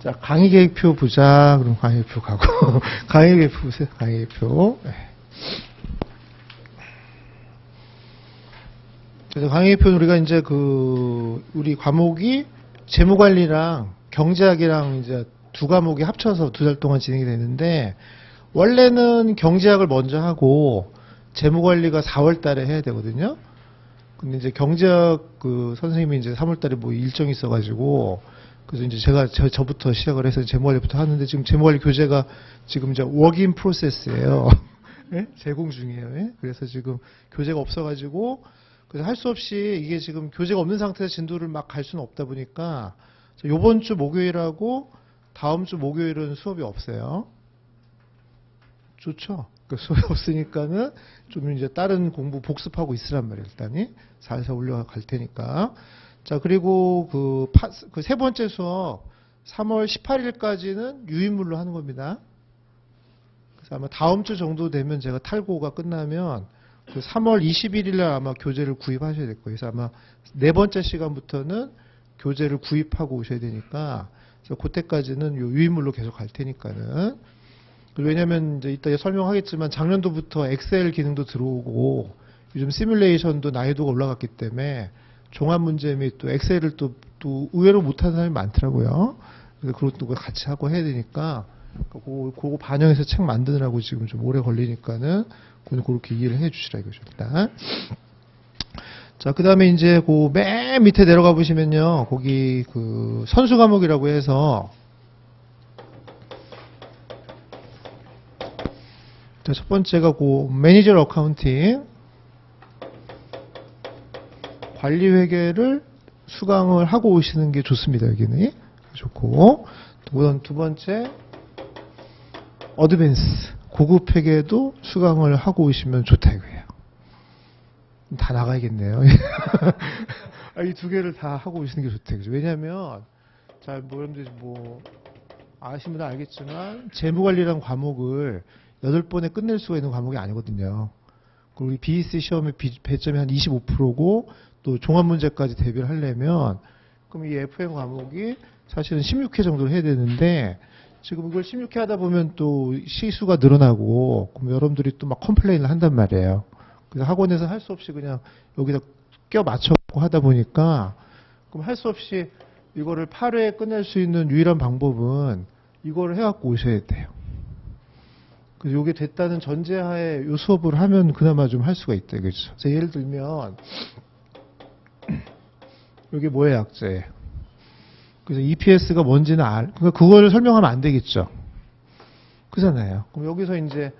자, 강의계획표 보자. 그럼 강의계획표 가고. 강의계획표 보세요. 강의계획표. 네. 그래서 강의계획표는 우리가 이제 우리 과목이 재무관리랑 경제학이랑 이제 두 과목이 합쳐서 2달 동안 진행이 되는데, 원래는 경제학을 먼저 하고, 재무관리가 4월 달에 해야 되거든요. 근데 이제 경제학 선생님이 이제 3월 달에 뭐 일정이 있어가지고, 그래서 이제 저부터 시작을 해서 재무관리부터 하는데, 지금 재무관리 교재가 지금 이제 워킹 프로세스예요. 네? 제공 중이에요. 네? 그래서 지금 교재가 없어가지고, 그래서 할 수 없이 이게 지금 교재가 없는 상태에서 진도를 막 갈 수는 없다 보니까, 요번 주 목요일하고 다음 주 목요일은 수업이 없어요. 좋죠? 수업이 없으니까는 좀 이제 다른 공부 복습하고 있으란 말이에요, 일단이. 살살 올려갈 테니까. 자, 그리고 그 세 번째 수업 3월 18일까지는 유인물로 하는 겁니다. 그래서 아마 다음 주 정도 되면 제가 탈고가 끝나면 그 3월 21일 날 아마 교재를 구입하셔야 될 거예요. 그래서 아마 네 번째 시간부터는 교재를 구입하고 오셔야 되니까, 그래서 그때까지는 유인물로 계속 갈 테니까는. 왜냐면 이제 이따 설명하겠지만 작년도부터 엑셀 기능도 들어오고 요즘 시뮬레이션도 난이도가 올라갔기 때문에 종합 문제 및 또 엑셀을 또 의외로 못하는 사람이 많더라고요. 그래서 그것도 같이 하고 해야 되니까 그거 반영해서 책 만드느라고 지금 좀 오래 걸리니까는 그렇게 이해를 해 주시라 이거죠, 일단. 자, 그 다음에 이제 맨 밑에 내려가 보시면요. 거기 선수 과목이라고 해서, 자, 첫 번째가 매니저 어카운팅. 관리회계를 수강을 하고 오시는 게 좋습니다, 여기는. 좋고. 두 번째, 어드밴스. 고급 회계도 수강을 하고 오시면 좋다 이거예요. 다 나가야겠네요. 이 두 개를 다 하고 오시는 게 좋다 이거죠. 왜냐면, 여러분들이 아시는 분은 알겠지만, 재무관리라는 과목을 8번에 끝낼 수가 있는 과목이 아니거든요. 그리고 우리 BEC 시험의 배점이 한 25%고, 또 종합문제까지 대비를 하려면, 그럼 이 FM 과목이 사실은 16회 정도를 해야 되는데, 지금 이걸 16회 하다 보면 또 시수가 늘어나고, 그럼 여러분들이 또 막 컴플레인을 한단 말이에요. 그래서 학원에서 할 수 없이 그냥 여기다 껴 맞춰고 하다 보니까, 그럼 할 수 없이 이거를 8회에 끝낼 수 있는 유일한 방법은 이거를 해갖고 오셔야 돼요. 그래서 이게 됐다는 전제하에 이 수업을 하면 그나마 좀 할 수가 있다 이거죠. 그래서 예를 들면, 이게 뭐의 약자예요? 그래서 EPS가 뭔지는 그러니까 그거를 설명하면 안 되겠죠. 그잖아요. 그럼 여기서 이제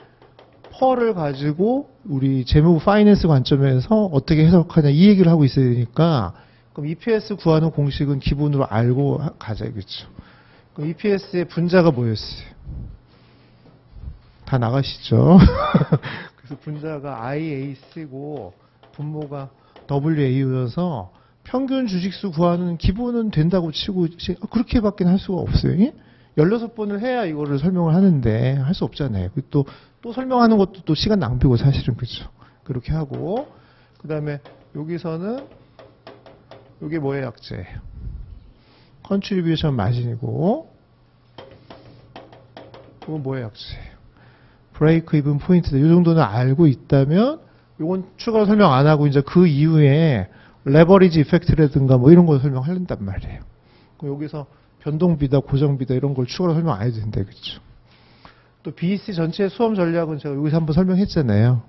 펄을 가지고 우리 재무 파이낸스 관점에서 어떻게 해석하냐 이 얘기를 하고 있어야 되니까, 그럼 EPS 구하는 공식은 기본으로 알고 가자 이거죠. 그럼 EPS의 분자가 뭐였어요? 다 나가시죠. 그래서 분자가 IAC고 분모가 WA여서 평균 주식수 구하는 기본은 된다고 치고 그렇게밖에 할 수가 없어요. 16번을 해야 이거를 설명을 하는데 할 수 없잖아요. 또 설명하는 것도 또 시간 낭비고 사실은 그렇죠. 그렇게 하고, 그 다음에 여기서는 이게 뭐의 약자예요? 컨트리뷰션 마진이고, 이건 뭐의 약자예요? 브레이크 이븐 포인트다. 이 정도는 알고 있다면 이건 추가로 설명 안 하고 이제 그 이후에 레버리지 이펙트라든가 뭐 이런 걸 설명하려단 말이에요. 여기서 변동비다, 고정비다 이런 걸 추가로 설명 안 해도 된다. 그렇죠? 또 BEC 전체 수험 전략은 제가 여기서 한번 설명했잖아요.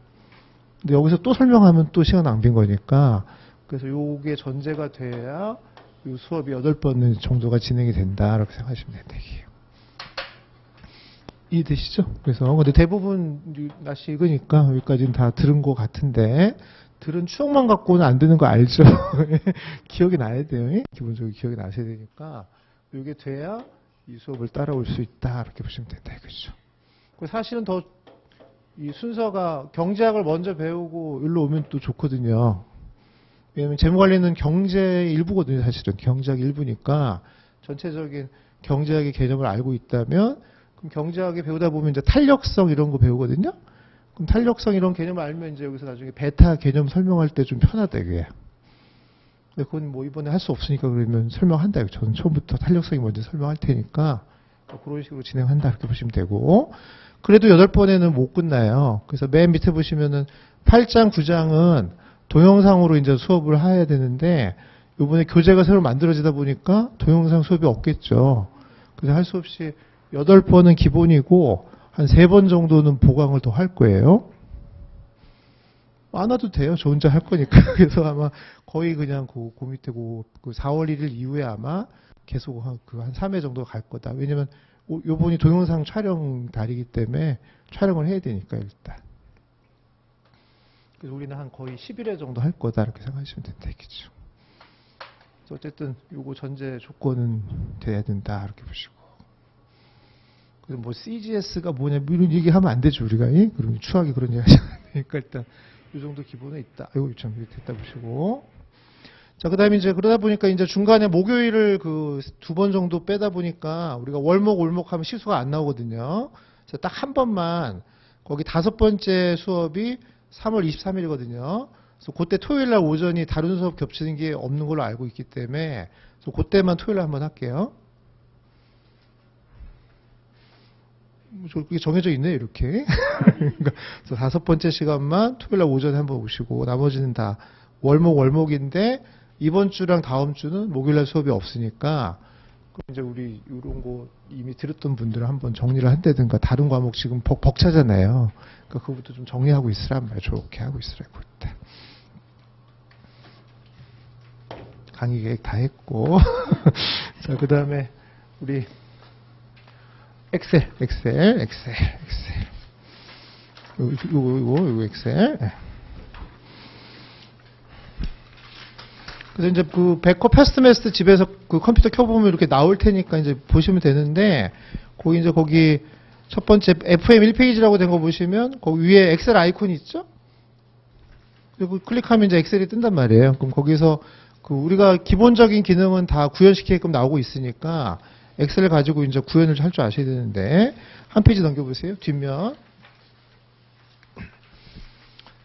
근데 여기서 또 설명하면 또 시간 낭비인 거니까, 그래서 요게 전제가 돼야 이 수업이 8번 정도가 진행이 된다. 이렇게 생각하시면 된다. 이해되시죠? 그래서 근데 대부분 날씨 익으니까 여기까지는 다 들은 것 같은데, 들은 추억만 갖고는 안 되는 거 알죠? 기억이 나야 돼요. 기본적으로 기억이 나셔야 되니까 이게 돼야 이 수업을 따라올 수 있다. 이렇게 보시면 된다. 그렇죠? 사실은 더 이 순서가 경제학을 먼저 배우고 일로 오면 또 좋거든요. 왜냐하면 재무관리는 경제의 일부거든요. 사실은 경제학 일부니까 전체적인 경제학의 개념을 알고 있다면, 그럼 경제학에 배우다 보면 이제 탄력성 이런 거 배우거든요. 그럼 탄력성 이런 개념을 알면 이제 여기서 나중에 베타 개념 설명할 때 좀 편하다 이게. 근데 그건 뭐 이번에 할 수 없으니까 그러면 설명한다. 저는 처음부터 탄력성이 먼저 설명할 테니까 그런 식으로 진행한다 이렇게 보시면 되고, 그래도 8번에는 못 끝나요. 그래서 맨 밑에 보시면은 8장, 9장은 동영상으로 이제 수업을 해야 되는데 이번에 교재가 새로 만들어지다 보니까 동영상 수업이 없겠죠. 그래서 할 수 없이 8번은 기본이고 한 3번 정도는 보강을 더 할 거예요. 안 와도 돼요. 저 혼자 할 거니까. 그래서 아마 거의 그냥 그 밑에 그 4월 1일 이후에 아마 계속 한 3회 정도 갈 거다. 왜냐면 요번이 동영상 촬영 달이기 때문에 촬영을 해야 되니까 일단. 그래서 우리는 한 거의 11회 정도 할 거다 이렇게 생각하시면 되겠죠. 어쨌든 요거 전제 조건은 돼야 된다 이렇게 보시고. 그리고 뭐 CGS가 뭐냐 이런 얘기하면 안 되죠 우리가. 그럼 추하게 그런 얘기 하잖아요. 그러니까 일단 이 정도 기본에 있다. 이거 참 됐다 보시고. 자, 그다음에 이제 그러다 보니까 이제 중간에 목요일을 그 2번 정도 빼다 보니까 우리가 월목 월목 하면 시수가 안 나오거든요. 그래서 딱 한 번만 거기 5번째 수업이 3월 23일이거든요. 그래서 그때 토요일 날 오전이 다른 수업 겹치는 게 없는 걸로 알고 있기 때문에 그래서 그때만 토요일 날 한번 할게요. 그게 정해져 있네 이렇게. 그러니까 5번째 시간만 토요일 날 오전에 한번 오시고 나머지는 다 월목인데 이번 주랑 다음 주는 목요일 날 수업이 없으니까 이제 우리 이런 거 이미 들었던 분들은 한번 정리를 한다든가 다른 과목 지금 벅차잖아요. 그러니까 그것부터 좀 정리하고 있으란 말이에요. 좋게 하고 있으라고. 강의 계획 다 했고. 자, 그 다음에 우리 엑셀. 이거 엑셀. 그래서 이제 그 백업 패스트메스트 집에서 그 컴퓨터 켜보면 이렇게 나올 테니까 이제 보시면 되는데, 거기 첫 번째 FM 1페이지라고 된 거 보시면 거기 위에 엑셀 아이콘이 있죠? 그리고 클릭하면 이제 엑셀이 뜬단 말이에요. 그럼 거기서 그 우리가 기본적인 기능은 다 구현시키게끔 나오고 있으니까 엑셀을 가지고 이제 구현을 할 줄 아셔야 되는데, 한 페이지 넘겨보세요. 뒷면.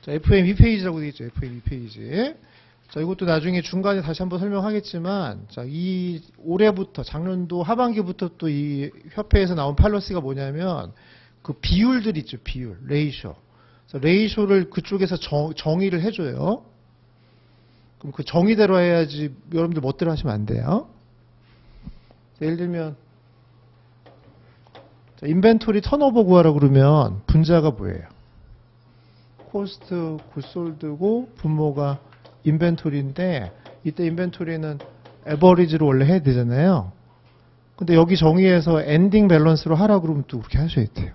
자, FM 2페이지라고 되어 있죠. FM 2페이지. 자, 이것도 나중에 중간에 다시 한번 설명하겠지만, 자, 이 올해부터, 작년도 하반기부터 또 이 협회에서 나온 팔러시가 뭐냐면, 그 비율들 있죠. 비율. 레이쇼. 그래서 레이쇼를 그쪽에서 정의를 해줘요. 그럼 그 정의대로 해야지 여러분들 멋대로 하시면 안 돼요. 예를 들면, 자, 인벤토리 턴오버 구하라고 그러면 분자가 뭐예요? 코스트 굿솔드고 분모가 인벤토리인데, 이때 인벤토리는 에버리지로 원래 해야 되잖아요. 근데 여기 정의에서 엔딩 밸런스로 하라고 그러면 또 그렇게 하셔야 돼요.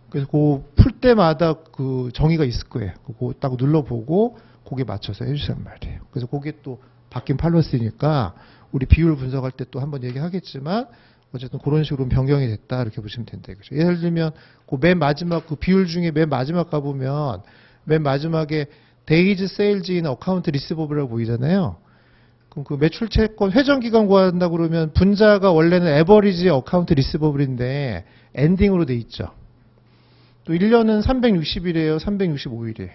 그래서 그 풀 때마다 그 정의가 있을 거예요. 그거 딱 눌러보고 거기에 맞춰서 해주란 말이에요. 그래서 그게 또 바뀐 팔러스니까 우리 비율 분석할 때 또 한번 얘기하겠지만 어쨌든 그런 식으로 변경이 됐다 이렇게 보시면 된다. 그렇죠? 예를 들면 그 맨 마지막 그 비율 중에 맨 마지막 가보면 맨 마지막에 데이즈 세일즈 인 어카운트 리시버블이라고 보이잖아요. 그럼 그 매출 채권 회전 기간 구한다 그러면 분자가 원래는 에버리지 어카운트 리시버블인데 엔딩으로 돼 있죠. 또 1년은 360일이에요. 365일이에요.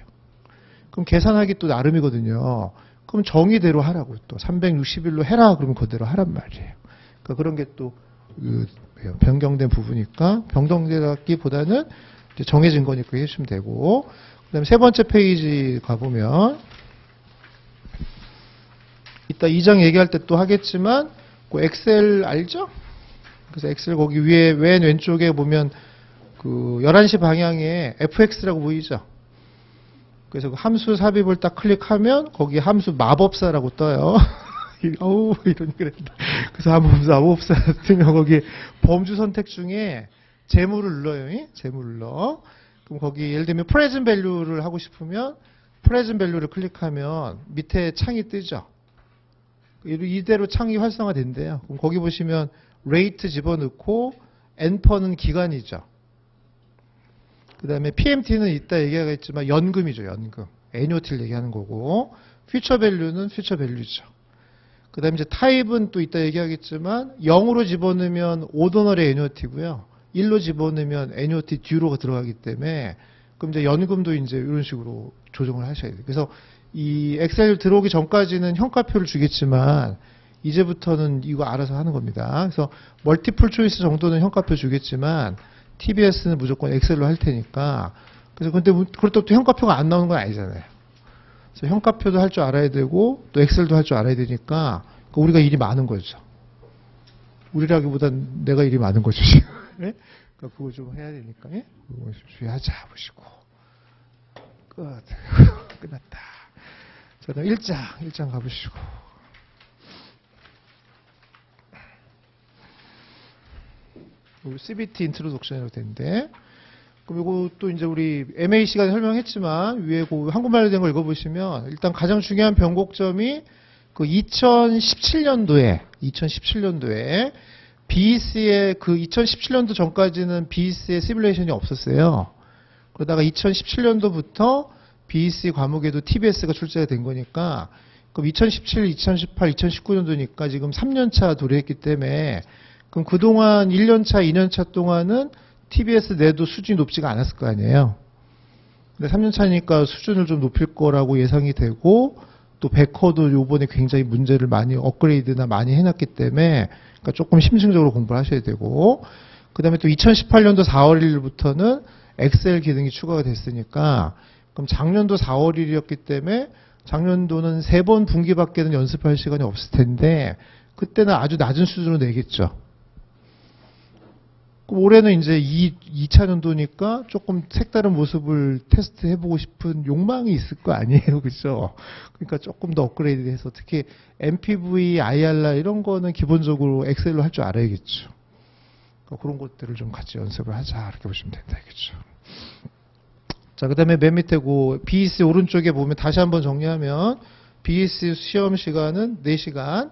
그럼 계산하기 또 나름이거든요. 그럼 정의대로 하라고 또 360일로 해라 그러면 그대로 하란 말이에요. 그러니까 그런 게 또 변경된 부분이니까 변경되기보다는 정해진 거니까 해주시면 되고. 그다음에 3번째 페이지 가보면 이따 2장 얘기할 때 또 하겠지만 그 엑셀 알죠? 그래서 엑셀 거기 위에 맨 왼쪽에 보면 그 11시 방향에 fx라고 보이죠? 그래서 그 함수 삽입을 딱 클릭하면 거기 함수 마법사라고 떠요. 어우, 이런 그랬다. 그래서 함수 마법사 뜨면 거기 범주 선택 중에 재물을 눌러요. 재물 눌러. 그럼 거기 예를 들면 프레젠 밸류를 하고 싶으면 프레젠 밸류를 클릭하면 밑에 창이 뜨죠. 이대로 창이 활성화된대요. 그럼 거기 보시면 레이트 집어넣고 엔퍼는 기간이죠. 그 다음에 PMT는 이따 얘기하겠지만 연금이죠. 연금. 애뉴어티를 얘기하는 거고 퓨처 밸류는 퓨처 밸류죠. 그 다음에 이제 타입은 또 이따 얘기하겠지만 0으로 집어넣으면 오더널의 애뉴어티고요. 1로 집어넣으면 애뉴어티 듀로가 들어가기 때문에 그럼 이제 연금도 이제 이런 식으로 조정을 하셔야 돼요. 그래서 이 엑셀 들어오기 전까지는 형과표를 주겠지만 이제부터는 이거 알아서 하는 겁니다. 그래서 멀티플 초이스 정도는 형과표 주겠지만 TBS는 무조건 엑셀로 할 테니까. 그래서 근데 그렇다고 또 형과표가 안 나오는 건 아니잖아요. 그래서 형과표도 할 줄 알아야 되고 또 엑셀도 할 줄 알아야 되니까 우리가 일이 많은 거죠. 우리라기보단 내가 일이 많은 거죠. 네? 그러니까 그거 좀 해야 되니까. 예? 그거 주의하자 보시고. 끝. 끝났다. 자, 그럼 1장 가보시고. CBT 인트로덕션이라고 되는데, 그럼 이거 또 이제 우리 MA 시간에 설명했지만 위에 그 한국말로 된 거 읽어보시면 일단 가장 중요한 변곡점이 그 2017년도에 BEC의 그 2017년도 전까지는 BEC의 시뮬레이션이 없었어요. 그러다가 2017년도부터 BEC 과목에도 TBS가 출제가 된 거니까 그럼 2017, 2018, 2019년도니까 지금 3년차 도래했기 때문에 그럼 그동안 1년차, 2년차 동안은 TBS 내도 수준이 높지가 않았을 거 아니에요. 근데 3년차니까 수준을 좀 높일 거라고 예상이 되고 또 백커도 요번에 굉장히 문제를 많이 업그레이드나 많이 해놨기 때문에 그러니까 조금 심층적으로 공부를 하셔야 되고 그 다음에 또 2018년도 4월 1일부터는 엑셀 기능이 추가가 됐으니까 그럼 작년도 4월 1일이었기 때문에 작년도는 3번 분기밖에는 연습할 시간이 없을 텐데 그때는 아주 낮은 수준으로 내겠죠. 그럼 올해는 이제 2차 년도니까 조금 색다른 모습을 테스트 해보고 싶은 욕망이 있을 거 아니에요. 그죠? 그러니까 조금 더 업그레이드 해서 특히 MPV, IRR 이런 거는 기본적으로 엑셀로 할 줄 알아야겠죠. 그러니까 그런 것들을 좀 같이 연습을 하자. 이렇게 보시면 된다겠죠. 자, 그 다음에 맨 밑에 그 BEC 오른쪽에 보면 다시 한번 정리하면 BEC 시험 시간은 4시간,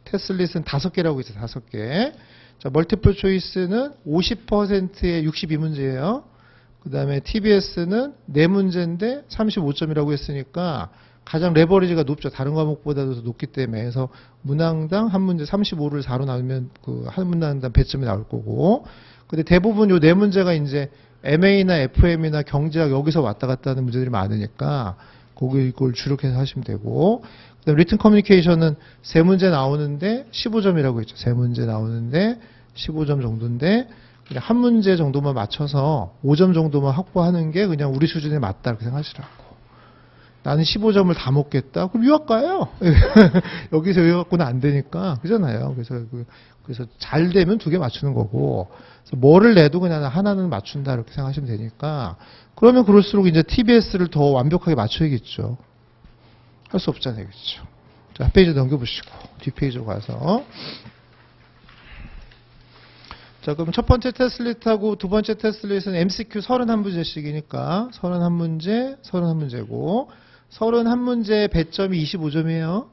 테스트릿은 5개라고 있어요. 5개. 자, 멀티플 초이스는 50%에 62문제예요. 그 다음에 TBS는 4문제인데 35점이라고 했으니까 가장 레버리지가 높죠. 다른 과목보다도 더 높기 때문에. 그래서 문항당 한 문제 35를 4로 나누면 그 한 문항당 배점이 나올 거고. 근데 대부분 요 4문제가 이제 MA나 FM이나 경제학 여기서 왔다 갔다 하는 문제들이 많으니까 거기 이걸 주력해서 하시면 되고. 그다음 리튼 커뮤니케이션은 3문제 나오는데 15점이라고 했죠. 3문제 나오는데 15점 정도인데 그냥 한 문제 정도만 맞춰서 5점 정도만 확보하는 게 그냥 우리 수준에 맞다 이렇게 생각하시라고. 나는 15점을 다 먹겠다. 그럼 유학 가요. 여기서 유학 갖고는 안 되니까. 그잖아요. 그래서 잘 되면 2개 맞추는 거고. 그래서 뭐를 내도 그냥 하나는 맞춘다 이렇게 생각하시면 되니까. 그러면 그럴수록 이제 TBS를 더 완벽하게 맞춰야겠죠. 할 수 없잖아요. 그렇죠? 자, 한 페이지 넘겨보시고 뒷페이지로 가서 자, 그럼 첫 번째 테스트릿하고 두 번째 테스트릿은 MCQ 31문제씩이니까 31문제고 31문제 배점이 25점이에요.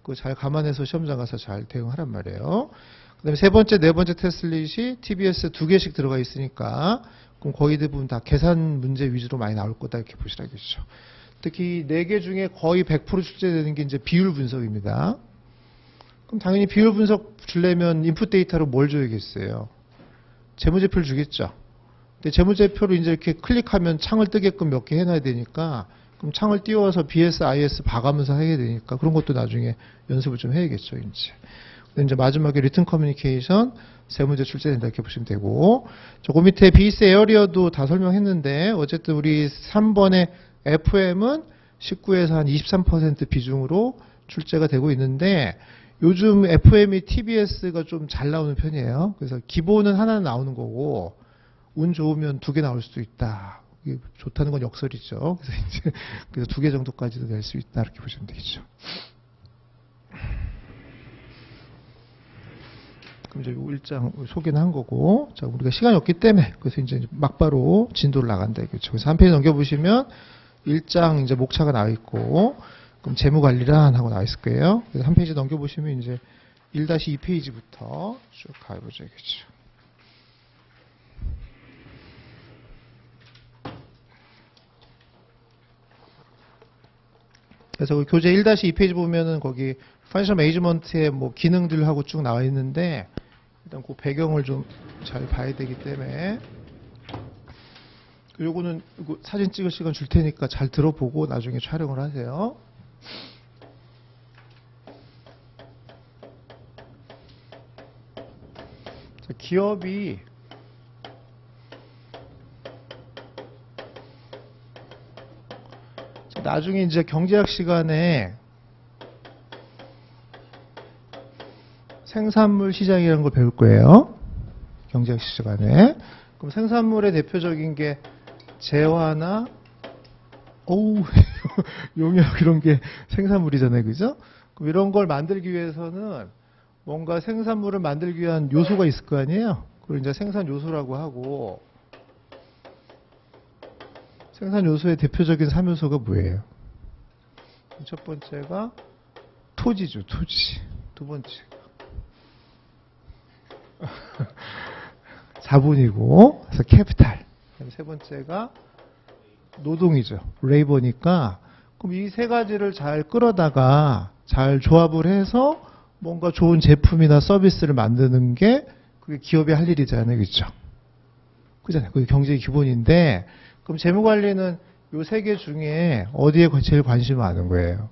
그거 잘 감안해서 시험장 가서 잘 대응하란 말이에요. 그 다음에 세 번째, 네 번째 테스트릿이 TBS 2개씩 들어가 있으니까 그럼 거의 대부분 다 계산 문제 위주로 많이 나올 거다 이렇게 보시라겠죠. 특히 4개 중에 거의 100% 출제되는 게 이제 비율 분석입니다. 그럼 당연히 비율 분석 주려면 인풋 데이터로 뭘 줘야겠어요? 재무제표를 주겠죠. 근데 재무제표를 이제 이렇게 클릭하면 창을 뜨게끔 몇 개 해놔야 되니까 그럼 창을 띄워서 BS, IS 봐가면서 해야 되니까 그런 것도 나중에 연습을 좀 해야겠죠. 이제 마지막에 리튼 커뮤니케이션 3문제 출제된다 이렇게 보시면 되고 그 밑에 BEC 에어리어도 다 설명했는데 어쨌든 우리 3번의 FM은 19에서 한 23% 비중으로 출제가 되고 있는데 요즘 FM이 TBS가 좀 잘 나오는 편이에요. 그래서 기본은 하나 나오는 거고 운 좋으면 2개 나올 수도 있다. 이게 좋다는 건 역설이죠. 그래서 2개 정도까지도 낼 수 있다 이렇게 보시면 되겠죠. 그럼 이제 1장 소개는 한 거고, 자, 우리가 시간이 없기 때문에, 그래서 이제 막바로 진도를 나간다. 그렇죠. 그래서 한 페이지 넘겨보시면 1장 이제 목차가 나와 있고, 그럼 재무관리란 하고 나와 있을 거예요. 그래서 한 페이지 넘겨보시면 이제 1-2페이지부터 쭉 가보죠. 그렇죠. 그래서 교재 1-2페이지 보면은 거기 파이낸셜 매니지먼트의 뭐 기능들하고 쭉 나와 있는데 일단 그 배경을 좀 잘 봐야 되기 때문에 요거는 이거 사진 찍을 시간 줄 테니까 잘 들어보고 나중에 촬영을 하세요. 자, 기업이 나중에 이제 경제학 시간에 생산물 시장이라는 걸 배울 거예요. 경제학 시간에. 그럼 생산물의 대표적인 게 재화나 용역 이런 게 생산물이잖아요. 그죠? 그럼 이런 걸 만들기 위해서는 뭔가 생산물을 만들기 위한 요소가 있을 거 아니에요. 그걸 이제 생산 요소라고 하고, 생산 요소의 대표적인 3요소가 뭐예요? 첫 번째가 토지죠. 토지. 두 번째가 자본이고, 그래서 캐피탈. 세 번째가 노동이죠. 레이버니까. 그럼 이 세 가지를 잘 끌어다가 잘 조합을 해서 뭔가 좋은 제품이나 서비스를 만드는 게 그게 기업이 할 일이잖아요. 그렇죠? 그잖아요. 그게 경제의 기본인데, 그럼 재무관리는 요 세 개 중에 어디에 제일 관심이 많은 거예요?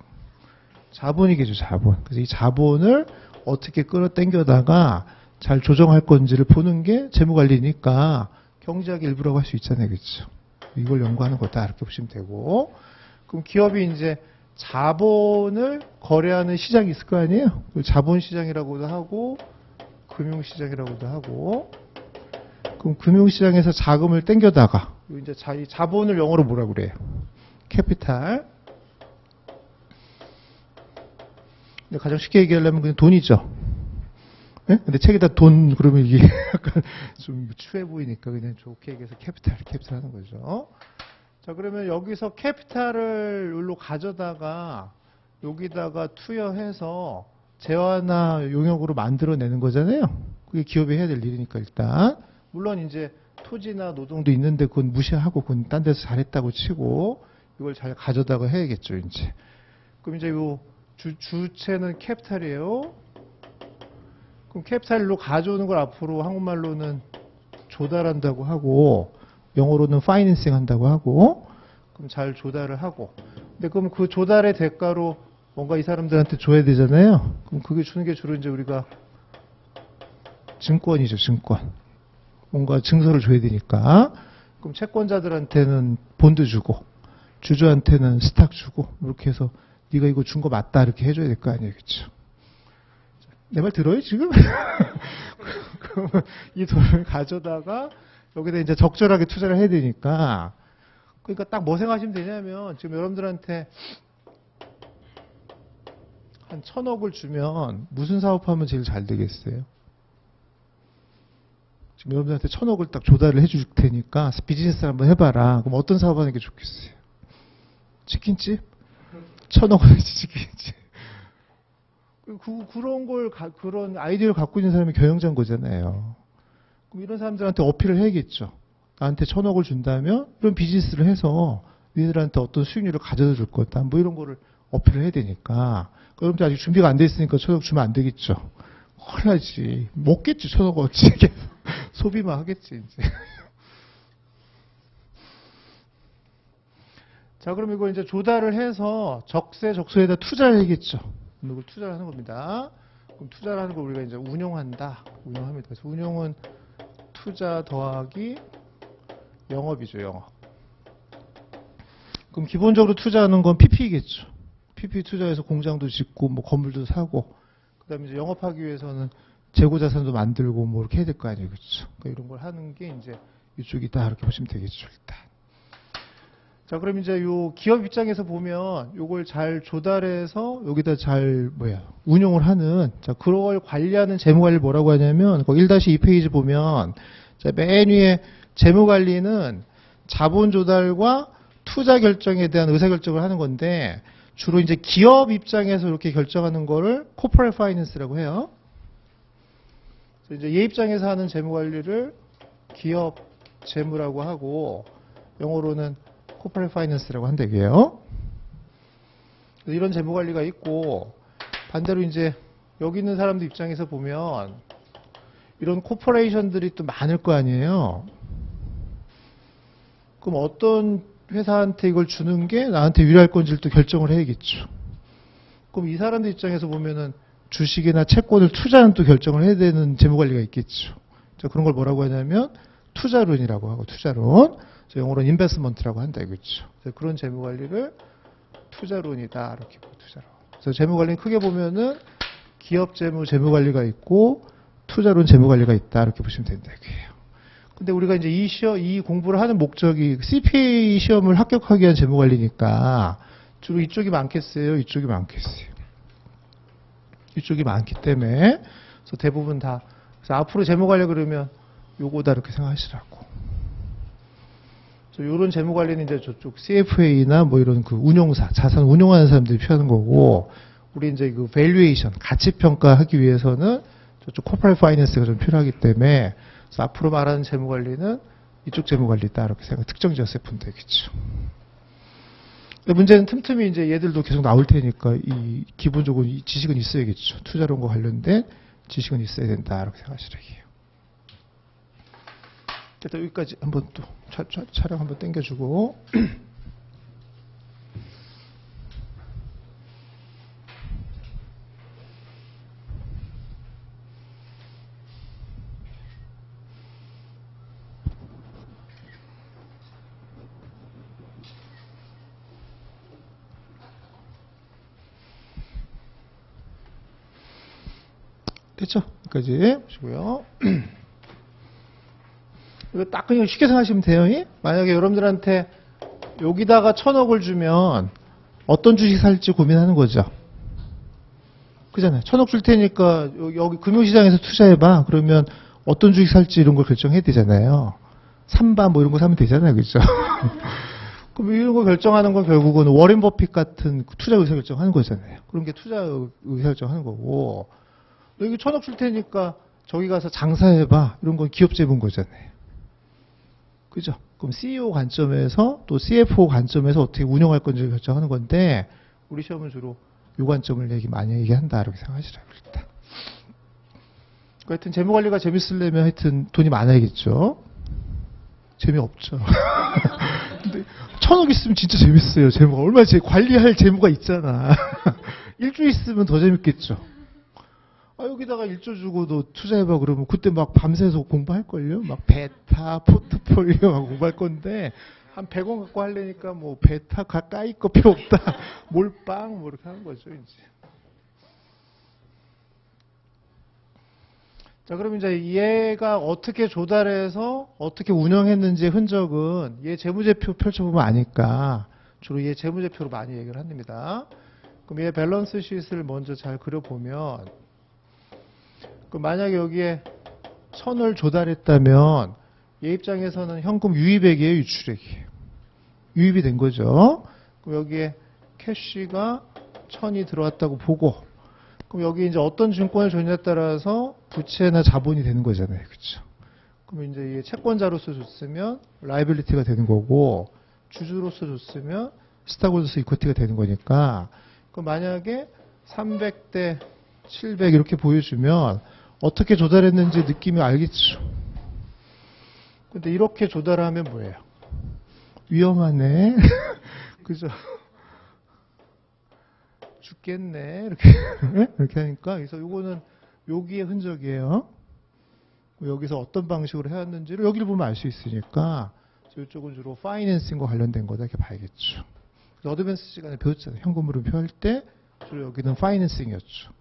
자본이겠죠. 자본. 그래서 이 자본을 어떻게 끌어당겨다가 잘 조정할 건지를 보는 게 재무관리니까 경제학의 일부라고 할 수 있잖아요. 그렇죠? 이걸 연구하는 거다 이렇게 보시면 되고, 그럼 기업이 이제 자본을 거래하는 시장이 있을 거 아니에요? 자본시장이라고도 하고 금융시장이라고도 하고, 그럼 금융시장에서 자금을 땡겨다가 이제 자본을 영어로 뭐라 그래요? 캐피탈. 근데 가장 쉽게 얘기하려면 그냥 돈이죠. 네? 근데 책에다 돈 그러면 이게 약간 좀 추해 보이니까 그냥 좋게 얘기해서 캐피탈 하는 거죠. 자, 그러면 여기서 캐피탈을 여기로 가져다가 여기다가 투여해서 재화나 용역으로 만들어내는 거잖아요. 그게 기업이 해야 될 일이니까 일단. 물론 이제 토지나 노동도 있는데 그건 무시하고 그건 딴 데서 잘했다고 치고 이걸 잘 가져다가 해야겠죠, 이제. 그럼 이제 요 주체는 캐피탈이에요. 그럼 캐피탈로 가져오는 걸 앞으로 한국말로는 조달한다고 하고 영어로는 파이낸싱 한다고 하고, 그럼 잘 조달을 하고, 근데 그럼 그 조달의 대가로 뭔가 이 사람들한테 줘야 되잖아요. 그럼 그게 주는 게 주로 이제 우리가 증권이죠. 증권. 뭔가 증서를 줘야 되니까. 그럼 채권자들한테는 본드 주고 주주한테는 스탁 주고 이렇게 해서 네가 이거 준 거 맞다 이렇게 해줘야 될 거 아니에요. 그렇죠? 내 말 들어요 지금? 그러면 이 돈을 가져다가 여기다 이제 적절하게 투자를 해야 되니까, 그러니까 딱 뭐 생각하시면 되냐면 지금 여러분들한테 한 1,000억을 주면 무슨 사업하면 제일 잘 되겠어요? 지금 여러분들한테 1,000억을 딱 조달을 해줄 테니까 비즈니스를 한번 해봐라. 그럼 어떤 사업하는 게 좋겠어요? 치킨집? 1,000억을 치킨집. 그런 걸, 그런 아이디어를 갖고 있는 사람이 경영자인 거잖아요. 그럼 이런 사람들한테 어필을 해야겠죠. 나한테 1,000억을 준다면 이런 비즈니스를 해서 니들한테 어떤 수익률을 가져다 줄 거다. 뭐 이런 거를 어필을 해야 되니까. 여러분들 아직 준비가 안 돼 있으니까 1,000억 주면 안 되겠죠. 헐나지. 먹겠지, 1,000억 어찌. 소비만 하겠지, 이제. 자, 그럼 이거 이제 조달을 해서 적세적소에다 투자를 해야겠죠. 이걸 투자를 하는 겁니다. 그럼 투자를 하는 걸 우리가 이제 운용한다. 운용합니다. 그래서 운용은 투자 더하기 영업이죠, 영업. 그럼 기본적으로 투자하는 건 PP이겠죠. PP 투자해서 공장도 짓고, 뭐 건물도 사고, 그 다음에 이제 영업하기 위해서는 재고자산도 만들고, 뭐 이렇게 해야 될 거 아니에요. 그렇죠. 그러니까 이런 걸 하는 게 이제 이쪽이다. 이렇게 보시면 되겠죠, 일단. 자, 그럼 이제 요 기업 입장에서 보면 요걸 잘 조달해서 여기다 잘 운용을 하는, 자, 그걸 관리하는 재무관리를 뭐라고 하냐면 거기 1-2페이지 보면 자, 맨 위에 재무관리는 자본 조달과 투자 결정에 대한 의사결정을 하는 건데 주로 이제 기업 입장에서 이렇게 결정하는 거를 코퍼레이트 파이낸스라고 해요. 그래서 이제 얘 입장에서 하는 재무관리를 기업 재무라고 하고 영어로는 코퍼레이트 파이낸스라고 한다고요. 이런 재무관리가 있고 반대로 이제 여기 있는 사람들 입장에서 보면 이런 코퍼레이션들이 또 많을 거 아니에요. 그럼 어떤 회사한테 이걸 주는 게 나한테 유리할 건지를 또 결정을 해야겠죠. 그럼 이 사람들 입장에서 보면은 주식이나 채권을 투자는 또 결정을 해야 되는 재무관리가 있겠죠. 자, 그런 걸 뭐라고 하냐면 투자론이라고 하고, 투자론. 영어로는 인베스먼트라고 한다 이거죠. 그런 재무관리를 투자론이다 이렇게 보고, 투자론. 그래서 재무관리는 크게 보면은 기업 재무 재무관리가 있고 투자론 재무관리가 있다 이렇게 보시면 된다 이거예요. 근데 우리가 이제 이 공부를 하는 목적이 CPA 시험을 합격하기 위한 재무관리니까 주로 이쪽이 많겠어요, 이쪽이 많겠어요. 이쪽이 많기 때문에 그래서 대부분 다 그래서 앞으로 재무관리 그러면 요거다 이렇게 생각하시라고. 그래서 요런 재무관리는 이제 저쪽 CFA나 뭐 이런 그 운용사, 자산 운용하는 사람들이 필요하는 거고, 우리 이제 그 밸류에이션, 가치 평가하기 위해서는 저쪽 코퍼레이트 파이낸스가 좀 필요하기 때문에 그래서 앞으로 말하는 재무관리는 이쪽 재무관리다 이렇게 생각, 특정 지어서 보면 되겠죠. 문제는 틈틈이 이제 얘들도 계속 나올 테니까 이 기본적으로 이 지식은 있어야겠죠. 투자론과 관련된 지식은 있어야 된다 이렇게 생각하시라고요. 일단 여기까지 한번 또 촬영 한번 당겨주고. 됐죠? 여기까지 보시고요. 이거 딱 그냥 쉽게 생각하시면 돼요. 만약에 여러분들한테 여기다가 1,000억을 주면 어떤 주식 살지 고민하는 거죠. 그잖아요. 1,000억 줄 테니까 여기 금융시장에서 투자해봐. 그러면 어떤 주식 살지 이런 걸 결정해야 되잖아요. 삼바 뭐 이런 거 사면 되잖아요. 그죠? 그럼 이런 거 결정하는 건 결국은 워렌 버핏 같은 투자 의사 결정하는 거잖아요. 그런 게 투자 의사 결정하는 거고, 여기 1,000억 줄 테니까 저기 가서 장사해봐. 이런 건 기업 재무인 거잖아요. 그죠? 그럼 CEO 관점에서 또 CFO 관점에서 어떻게 운영할 건지 결정하는 건데, 우리 시험은 주로 이 관점을 많이 얘기한다. 이렇게 생각하시라고 일단. 하여튼 재무관리가 재밌으려면 하여튼 돈이 많아야겠죠. 재미없죠. 근데 1,000억 있으면 진짜 재밌어요. 재무가. 얼마나 관리할 재무가 있잖아. 1조 있으면 더 재밌겠죠. 여기다가 1조 주고 너 투자해봐 그러면 그때 막 밤새서 공부할걸요? 막 베타, 포트폴리오 막 공부할 건데, 한 100원 갖고 하려니까 뭐 베타 가까이 거 필요 없다. 몰빵 뭐 이렇게 하는 거죠, 이제. 자, 그럼 이제 얘가 어떻게 조달해서 어떻게 운영했는지 흔적은 얘 재무제표 펼쳐보면 아니까 주로 얘 재무제표로 많이 얘기를 합니다. 그럼 얘 밸런스 시트를 먼저 잘 그려보면, 그럼 만약에 여기에 1,000을 조달했다면 얘 입장에서는 현금 유입액이에요, 유출액이에요? 유입이 된 거죠. 그럼 여기에 캐시가 1,000이 들어왔다고 보고, 그럼 여기 이제 어떤 증권을 줬냐에 따라서 부채나 자본이 되는 거잖아요. 그렇죠? 그럼 이제 이게 채권자로서 줬으면 라이빌리티가 되는 거고, 주주로서 줬으면 스탁홀더스 이퀄티가 되는 거니까, 그럼 만약에 300대 700 이렇게 보여주면 어떻게 조달했는지 느낌이 알겠죠. 근데 이렇게 조달하면 뭐예요? 위험하네. 그죠? 죽겠네. 이렇게. 이렇게 하니까. 그래서 이거는 여기의 흔적이에요. 여기서 어떤 방식으로 해왔는지를 여기를 보면 알 수 있으니까 이쪽은 주로 파이낸싱과 관련된 거다 이렇게 봐야겠죠. 그래서 어드밴스 시간에 배웠잖아요. 현금으로 표할 때 주로 여기는 파이낸싱이었죠.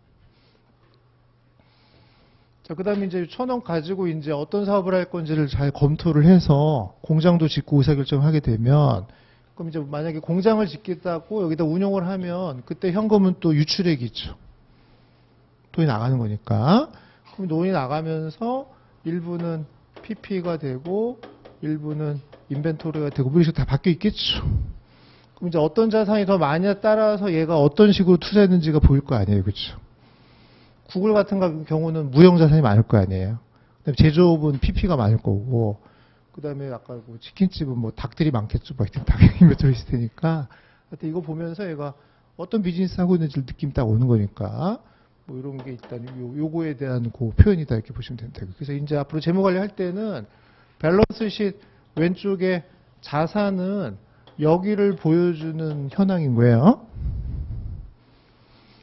자, 그 다음에 이제 1,000원 가지고 이제 어떤 사업을 할 건지를 잘 검토를 해서 공장도 짓고 의사결정을 하게 되면, 그럼 이제 만약에 공장을 짓겠다고 여기다 운용을 하면 그때 현금은 또 유출액이 있죠. 돈이 나가는 거니까. 그럼 돈이 나가면서 일부는 PP가 되고 일부는 인벤토리가 되고 뭐 이런 식으로 다 바뀌어 있겠죠. 그럼 이제 어떤 자산이 더 많이에 따라서 얘가 어떤 식으로 투자했는지가 보일 거 아니에요. 그렇죠? 구글 같은 경우는 무형 자산이 많을 거 아니에요. 그다음에 제조업은 PP가 많을 거고, 그다음에 아까 뭐 치킨집은 뭐 닭들이 많겠죠. 뭐 하여튼 닭 인벤토리 있을 테니까. 하여튼 이거 보면서 얘가 어떤 비즈니스 하고 있는지 느낌 딱 오는 거니까, 뭐 이런 게 일단 요거에 대한 그 표현이다 이렇게 보시면 됩니다. 그래서 이제 앞으로 재무 관리할 때는 밸런스 시 왼쪽에 자산은 여기를 보여주는 현황인 거예요.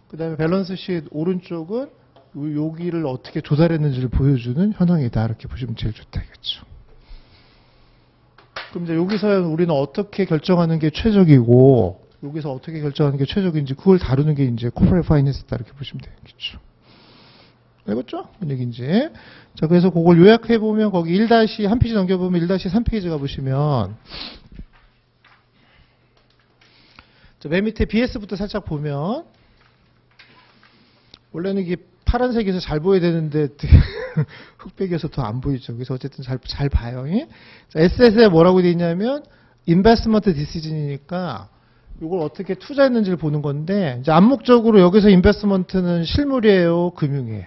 그 다음에 밸런스 시트 오른쪽은 여기를 어떻게 조달했는지를 보여주는 현황이다. 이렇게 보시면 제일 좋다겠죠. 그럼 이제 여기서 우리는 어떻게 결정하는 게 최적이고, 여기서 어떻게 결정하는 게 최적인지 그걸 다루는 게 이제 코퍼레이트 파이낸스다. 이렇게 보시면 되겠죠. 알겠죠? 뭔 얘기인지. 자, 그래서 그걸 요약해보면 거기 1- 한 페이지 넘겨보면 1-3페이지 가보시면 자, 맨 밑에 BS부터 살짝 보면 원래는 이게 파란색에서 잘 보여야 되는데 흑백이어서 더 안 보이죠. 그래서 어쨌든 잘 봐요. 자, SS에 뭐라고 되어 있냐면 인베스트먼트 디시전이니까 이걸 어떻게 투자했는지를 보는 건데 이제 암묵적으로 여기서 인베스트먼트는 실물이에요, 금융이에요.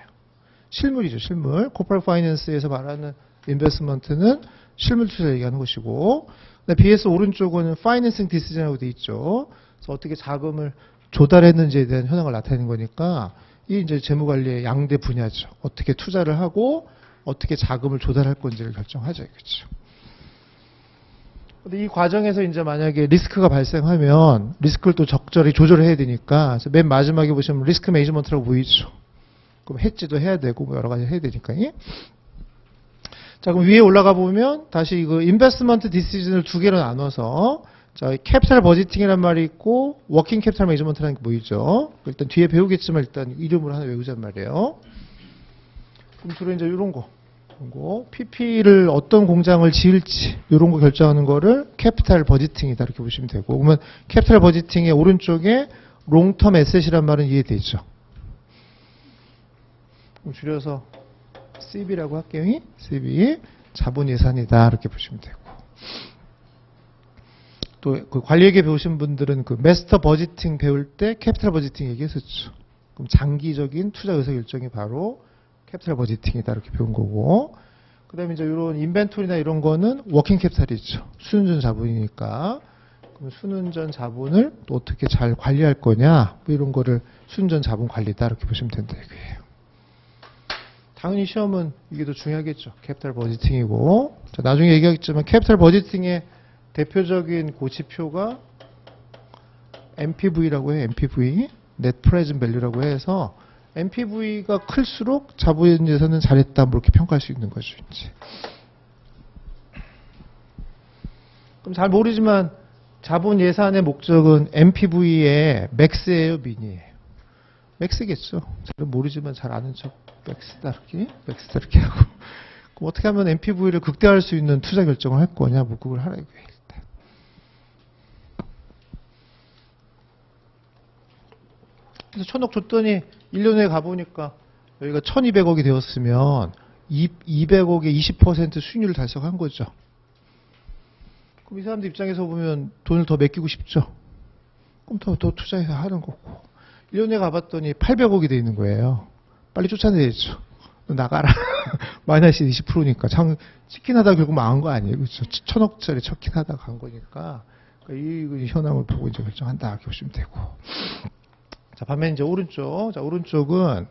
실물이죠, 실물. 코퍼레이트 파이낸스에서 말하는 인베스트먼트는 실물 투자 얘기하는 것이고, BS 오른쪽은 파이낸싱 디시전이라고 되어 있죠. 그래서 어떻게 자금을 조달했는지에 대한 현황을 나타내는 거니까 이 이제 재무관리의 양대 분야죠. 어떻게 투자를 하고 어떻게 자금을 조달할 건지를 결정하죠, 그렇죠. 근데 이 과정에서 이제 만약에 리스크가 발생하면 리스크를 또 적절히 조절을 해야 되니까 그래서 맨 마지막에 보시면 리스크 매니지먼트라고 보이죠. 그럼 해지도 해야 되고 뭐 여러 가지 해야 되니까. 자, 그럼 위에 올라가 보면 다시 이거 인베스트먼트 디시전을 두 개로 나눠서 자, 캐피탈 버지팅이라는 말이 있고 워킹 캐피탈 매니지먼트라는 게 보이죠. 일단 뒤에 배우겠지만 일단 이름으로 하나 외우잔 말이에요. 그럼 주로 이제 이런 거. PP를 어떤 공장을 지을지 이런 거 결정하는 거를 캐피탈 버지팅이다 이렇게 보시면 되고, 그러면 캐피탈 버지팅의 오른쪽에 롱텀 에셋이란 말은 이해되죠. 그럼 줄여서 CB라고 할게요. CB 자본 예산이다 이렇게 보시면 되고, 또 그 관리회계 배우신 분들은 그 마스터 버지팅 배울 때 캐피탈 버지팅 얘기했었죠. 그럼 장기적인 투자 의사 결정이 바로 캐피탈 버지팅이다 이렇게 배운 거고, 그 다음에 이제 이런 인벤토리나 이런 거는 워킹 캐피탈이죠. 순운전 자본이니까. 그럼 순운전 자본을 또 어떻게 잘 관리할 거냐, 뭐 이런 거를 순운전 자본 관리다 이렇게 보시면 된다 이거예요. 당연히 시험은 이게 더 중요하겠죠. 캐피탈 버지팅이고, 자, 나중에 얘기하겠지만 캐피탈 버지팅의 대표적인 고지표가 NPV라고 해요. NPV, Net Present Value라고 해서 NPV가 클수록 자본 예산은 잘했다, 뭐 이렇게 평가할 수 있는 거죠, 이제. 그럼 잘 모르지만 자본 예산의 목적은 NPV의 맥스예요, 미니예요? 맥스겠죠. 잘 모르지만 잘 아는 척 맥스다 이렇게 하고. 그럼 어떻게 하면 NPV를 극대화할 수 있는 투자 결정을 할 거냐, 뭐 그걸 하라 이거예요, 일단. 그래서 1,000억 줬더니 1년 후에 가보니까 여기가 1,200억이 되었으면 200억의 20% 수익률을 달성한 거죠. 그럼 이 사람들 입장에서 보면 돈을 더 맡기고 싶죠. 그럼 더 투자해서 하는 거고. 1년 후에 가봤더니 800억이 돼 있는 거예요. 빨리 쫓아내야죠. 너 나가라. 마이너스 20%니까. 치킨 하다가 결국 망한 거 아니에요. 그렇죠? 1,000억짜리 치킨 하다가 간 거니까. 그러니까 이 현황을 보고 이제 결정한다. 이렇게 보시면 되고. 자, 반면 이제 오른쪽. 자, 오른쪽은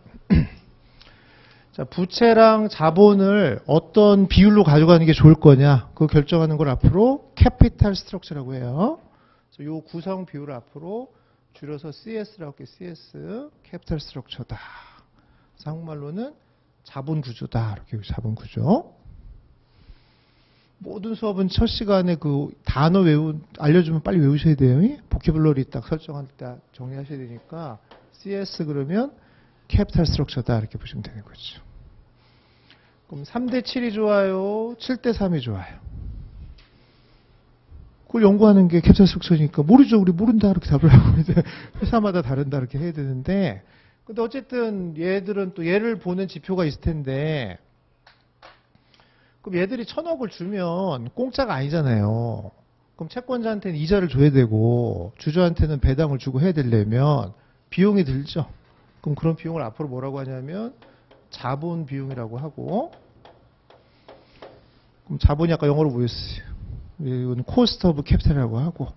자, 부채랑 자본을 어떤 비율로 가져가는 게 좋을 거냐. 그거 결정하는 걸 앞으로 캐피탈 스트럭처라고 해요. 그래서 요 구성 비율을 앞으로 줄여서 CS라고 할게요. CS, 캐피탈 스트럭처다. 한국말로는 자본 구조다. 이렇게 자본 구조. 모든 수업은 첫 시간에 그 단어 알려주면 빨리 외우셔야 돼요. 보캐블러리 딱 설정할 때 정리하셔야 되니까 CS 그러면 캐피탈 스트럭처다. 이렇게 보시면 되는 거죠. 그럼 3대7이 좋아요? 7대3이 좋아요? 그걸 연구하는 게 캐피탈 스트럭처니까 모르죠. 우리 모른다. 이렇게 답을 하고 이제 회사마다 다른다. 이렇게 해야 되는데, 근데 어쨌든 얘들은 또 얘를 보는 지표가 있을 텐데, 그럼 얘들이 1,000억을 주면 공짜가 아니잖아요. 그럼 채권자한테는 이자를 줘야 되고 주주한테는 배당을 주고 해야 되려면 비용이 들죠. 그럼 그런 비용을 앞으로 뭐라고 하냐면 자본 비용이라고 하고, 그럼 자본이 아까 영어로 뭐였어요? 이건 코스트 오브 캐피탈이라고 하고,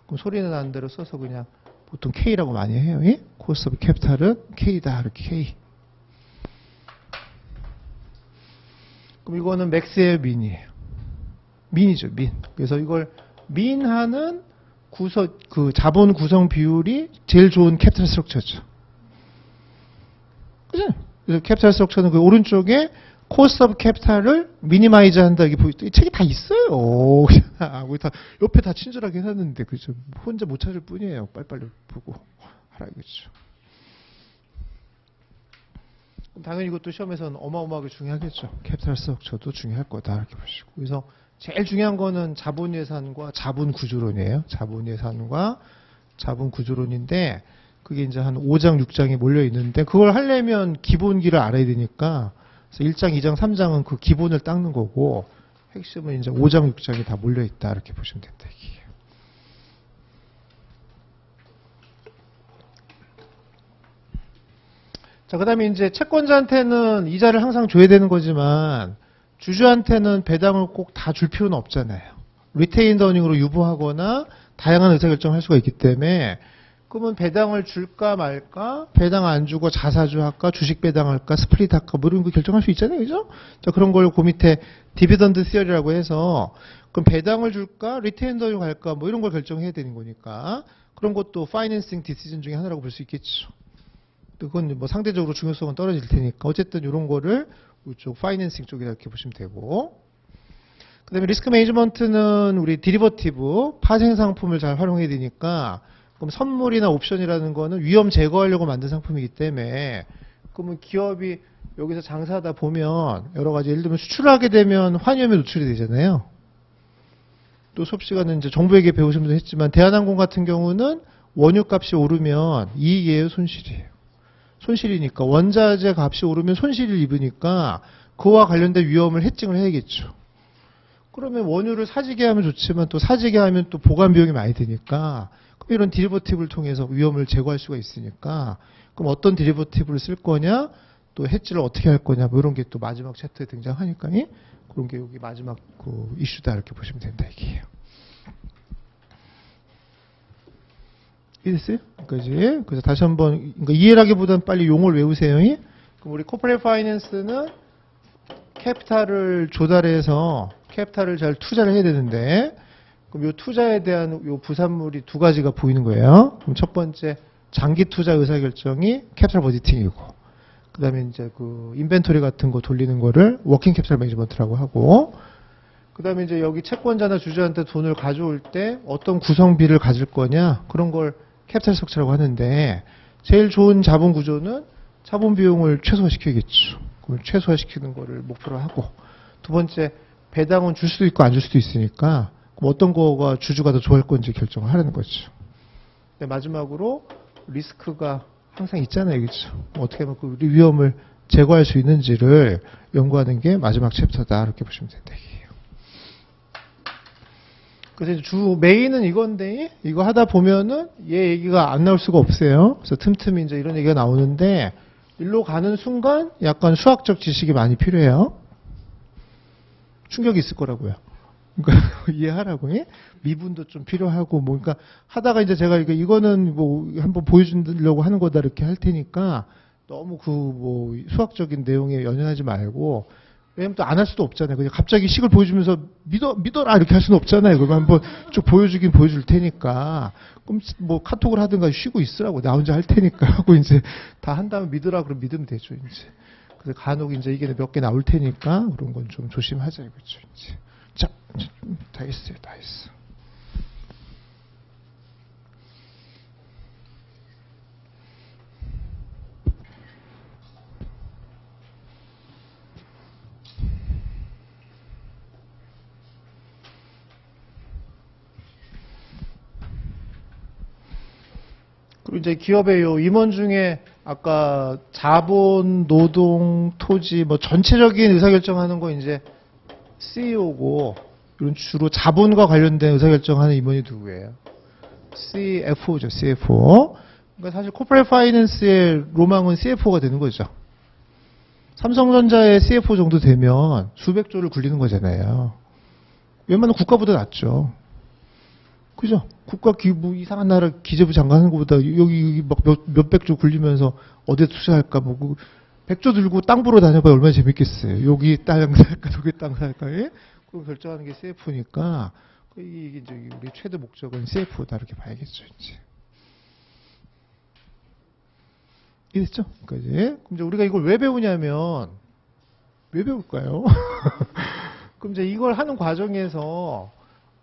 그럼 소리는 나는 대로 써서 그냥 보통 K라고 많이 해요. 코스트 오브 캐피탈은 K다. 이렇게 K. 그럼 이거는 맥스예요, 미니예요? 민이죠, 민. 그래서 이걸 민하는 그 자본 구성 비율이 제일 좋은 캐피탈 스트럭처죠. 그죠? 그래서 캐피탈 스트럭처는 그 오른쪽에 코스트 오브 캐피탈을 미니마이즈 한다. 이게 이 책이 다 있어요. 우리 다 옆에 다 친절하게 해놨는데 그죠? 혼자 못 찾을 뿐이에요. 빨리빨리 보고 하라겠죠. 당연히 이것도 시험에서는 어마어마하게 중요하겠죠. 캐피탈 스트럭처도 중요할 거다 이렇게 보시고. 그래서 제일 중요한 거는 자본 예산과 자본 구조론이에요. 자본 예산과 자본 구조론인데 그게 이제 한 5장, 6장이 몰려 있는데 그걸 하려면 기본기를 알아야 되니까 그래서 1장, 2장, 3장은 그 기본을 닦는 거고 핵심은 이제 5장, 6장이 다 몰려 있다 이렇게 보시면 된다 이게. 자, 그다음에 이제 채권자한테는 이자를 항상 줘야 되는 거지만 주주한테는 배당을 꼭 다 줄 필요는 없잖아요. 리테인드 어닝으로 유보하거나 다양한 의사결정을 할 수가 있기 때문에 그러면 배당을 줄까 말까, 배당 안 주고 자사주 할까, 주식 배당할까, 스플릿 할까, 뭐 이런 거 결정할 수 있잖아요. 그죠? 자, 그런 걸 그 밑에 디비던드 시어리라고 해서 그럼 배당을 줄까, 리테인드 어닝 할까, 뭐 이런 걸 결정해야 되는 거니까 그런 것도 파이낸싱 디시전 중에 하나라고 볼 수 있겠죠. 그건 뭐 상대적으로 중요성은 떨어질 테니까 어쨌든 이런 거를 이쪽 파이낸싱 쪽이라 이렇게 보시면 되고 그 다음에 리스크 매니지먼트는 우리 디리버티브 파생 상품을 잘 활용해야 되니까 그럼 선물이나 옵션이라는 거는 위험 제거하려고 만든 상품이기 때문에 그러면 기업이 여기서 장사하다 보면 여러 가지 예를 들면 수출을 하게 되면 환위험에 노출이 되잖아요. 또 수업 시간은 이제 정부에게 배우신 분도 했지만 대한항공 같은 경우는 원유값이 오르면 이익이에요, 손실이에요? 손실이니까 원자재 값이 오르면 손실을 입으니까 그와 관련된 위험을 해칭을 해야겠죠. 그러면 원유를 사지게 하면 좋지만 또 사지게 하면 또 보관 비용이 많이 드니까 그럼 이런 디리버티브를 통해서 위험을 제거할 수가 있으니까 그럼 어떤 디리버티브를 쓸 거냐 또 해지를 어떻게 할 거냐 뭐 이런 게 또 마지막 챕터에 등장하니까 그런 게 여기 마지막 그 이슈다 이렇게 보시면 된다 이게요. 이해됐어요? 그지? 그래서 다시 한번 그러니까 이해라기보다는 빨리 용어를 외우세요. 그럼 우리 코퍼레이트 파이낸스는 캐피탈을 조달해서 캐피탈을 잘 투자를 해야 되는데 그럼 이 투자에 대한 이 부산물이 두 가지가 보이는 거예요. 그럼 첫 번째 장기 투자 의사결정이 캐피탈 버디팅이고 그다음에 이제 그 인벤토리 같은 거 돌리는 거를 워킹 캐피탈 매니지먼트라고 하고 그다음에 이제 여기 채권자나 주주한테 돈을 가져올 때 어떤 구성비를 가질 거냐 그런 걸 캐피탈 스트럭처라고 하는데 제일 좋은 자본 구조는 자본 비용을 최소화시켜야겠죠. 그걸 최소화시키는 거를 목표로 하고 두 번째 배당은 줄 수도 있고 안 줄 수도 있으니까 그럼 어떤 거가 주주가 더 좋아할 건지 결정을 하라는 거죠. 근데 마지막으로 리스크가 항상 있잖아요. 그렇죠? 어떻게 하면 그 위험을 제거할 수 있는지를 연구하는 게 마지막 챕터다. 이렇게 보시면 된다. 그래서 주 메인은 이건데 이거 하다 보면은 얘 얘기가 안 나올 수가 없어요. 그래서 틈틈이 이제 이런 얘기가 나오는데 일로 가는 순간 약간 수학적 지식이 많이 필요해요. 충격이 있을 거라고요. 그러니까 이해하라고. 미분도 좀 필요하고 뭐 그러니까 하다가 이제 제가 이거는 뭐 한번 보여주려고 하는 거다 이렇게 할 테니까 너무 그 뭐 수학적인 내용에 연연하지 말고 왜냐면 또 안 할 수도 없잖아요. 그냥 갑자기 식을 보여주면서 믿어라 이렇게 할 수는 없잖아요. 그거 한번 쭉 보여주긴 보여줄 테니까 그럼 뭐 카톡을 하든가 쉬고 있으라고 나 혼자 할 테니까 하고 이제 다 한 다음에 믿으라 그러면 믿으면 되죠. 이제 그래서 간혹 이제 이게 몇 개 나올 테니까 그런 건 좀 조심하자 이거죠. 이제 자, 다 했어요, 다 했어. 그리고 이제 기업의 요 임원 중에 아까 자본, 노동, 토지 뭐 전체적인 의사결정하는 거 이제 CEO고 이런 주로 자본과 관련된 의사결정하는 임원이 누구예요? CFO죠, CFO. 그러니까 사실 코퍼레이트 파이낸스의 로망은 CFO가 되는 거죠. 삼성전자의 CFO 정도 되면 수백 조를 굴리는 거잖아요. 웬만한 국가보다 낫죠. 그죠? 국가 뭐 이상한 나라 기재부 장관 하는 것보다 여기 막 몇백 조 굴리면서 어디에 투자할까 뭐 100조 들고 땅 보러 다녀봐야 얼마나 재밌겠어요. 여기 땅 살까 저기 땅 살까. 예? 그걸 결정하는 게 CF니까 이게 이제 우리 최대 목적은 CF다 이렇게 봐야겠죠, 이제. 이해됐죠? 그럼 이제 우리가 이걸 왜 배우냐면 왜 배울까요? 그럼 이제 이걸 하는 과정에서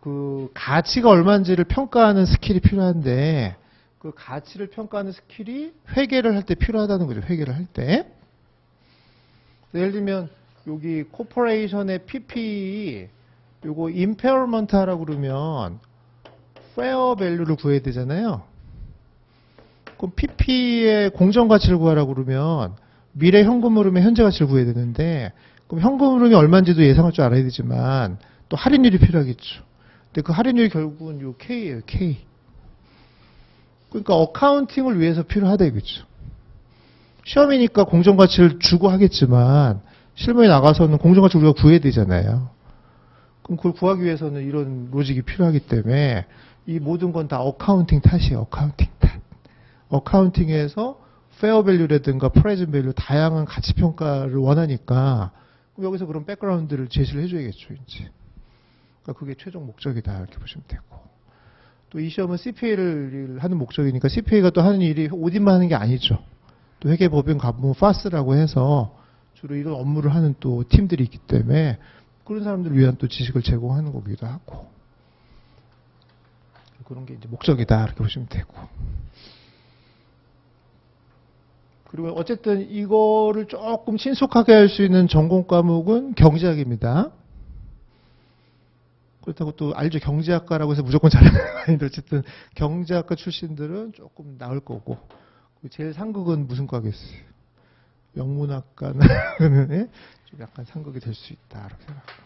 그 가치가 얼마인지를 평가하는 스킬이 필요한데 그 가치를 평가하는 스킬이 회계를 할 때 필요하다는 거죠. 회계를 할 때. 예를 들면 여기 코퍼레이션의 PP 요거 임페어먼트 하라고 그러면 페어 밸류를 구해야 되잖아요. 그럼 PP의 공정 가치를 구하라고 그러면 미래 현금 흐름의 현재 가치를 구해야 되는데 그럼 현금 흐름이 얼마인지도 예상할 줄 알아야 되지만 또 할인율이 필요하겠죠. 근데 그 할인율이 결국은 요 K예요, K. 그러니까 어카운팅을 위해서 필요하다 이거죠. 시험이니까 공정가치를 주고 하겠지만 실무에 나가서는 공정가치를 우리가 구해야 되잖아요. 그럼 그걸 구하기 위해서는 이런 로직이 필요하기 때문에 이 모든 건 다 어카운팅 탓이에요. 어카운팅 탓. 어카운팅에서 페어 밸류라든가 프레젠트 밸류 다양한 가치 평가를 원하니까 그럼 여기서 그런 백그라운드를 제시를 해줘야겠죠. 이제. 그러니까 그게 최종 목적이다 이렇게 보시면 되고. 또 이 시험은 CPA를 하는 목적이니까 CPA가 또 하는 일이 오딘만 하는 게 아니죠. 또 회계법인 가보면 파스라고 해서 주로 이런 업무를 하는 또 팀들이 있기 때문에 그런 사람들을 위한 또 지식을 제공하는 거기도 하고 그런 게 이제 목적이다 이렇게 보시면 되고. 그리고 어쨌든 이거를 조금 신속하게 할 수 있는 전공 과목은 경제학입니다. 그렇다고 또 알죠. 경제학과라고 해서 무조건 잘하는 거 아닌데 어쨌든 경제학과 출신들은 조금 나을 거고 제일 상극은 무슨 과겠어요? 영문학과는 좀 약간 상극이 될 수 있다 이렇게 생각하고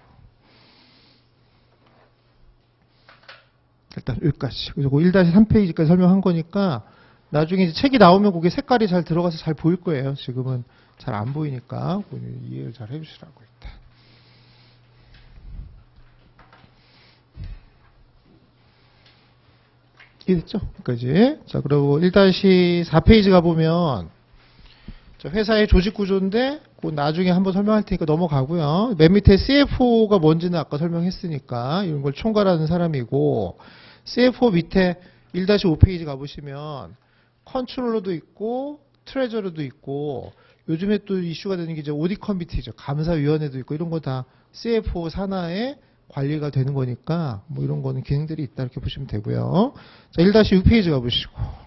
일단 여기까지. 그래서 1-3페이지까지 설명한 거니까 나중에 이제 책이 나오면 그게 색깔이 잘 들어가서 잘 보일 거예요. 지금은 잘 안 보이니까 이해를 잘 해주시라고 일단. 이해됐죠? 여기까지. 자, 그리고 1-4페이지 가보면 회사의 조직 구조인데 그 나중에 한번 설명할 테니까 넘어가고요. 맨 밑에 CFO가 뭔지는 아까 설명했으니까 이런 걸 총괄하는 사람이고 CFO 밑에 1-5페이지 가보시면 컨트롤러도 있고 트레저러도 있고 요즘에 또 이슈가 되는 게 이제 오디 커미티죠. 감사위원회도 있고 이런 거 다 CFO 산하에 관리가 되는 거니까 뭐 이런 거는 기능들이 있다 이렇게 보시면 되고요. 자, 1-6페이지 가보시고.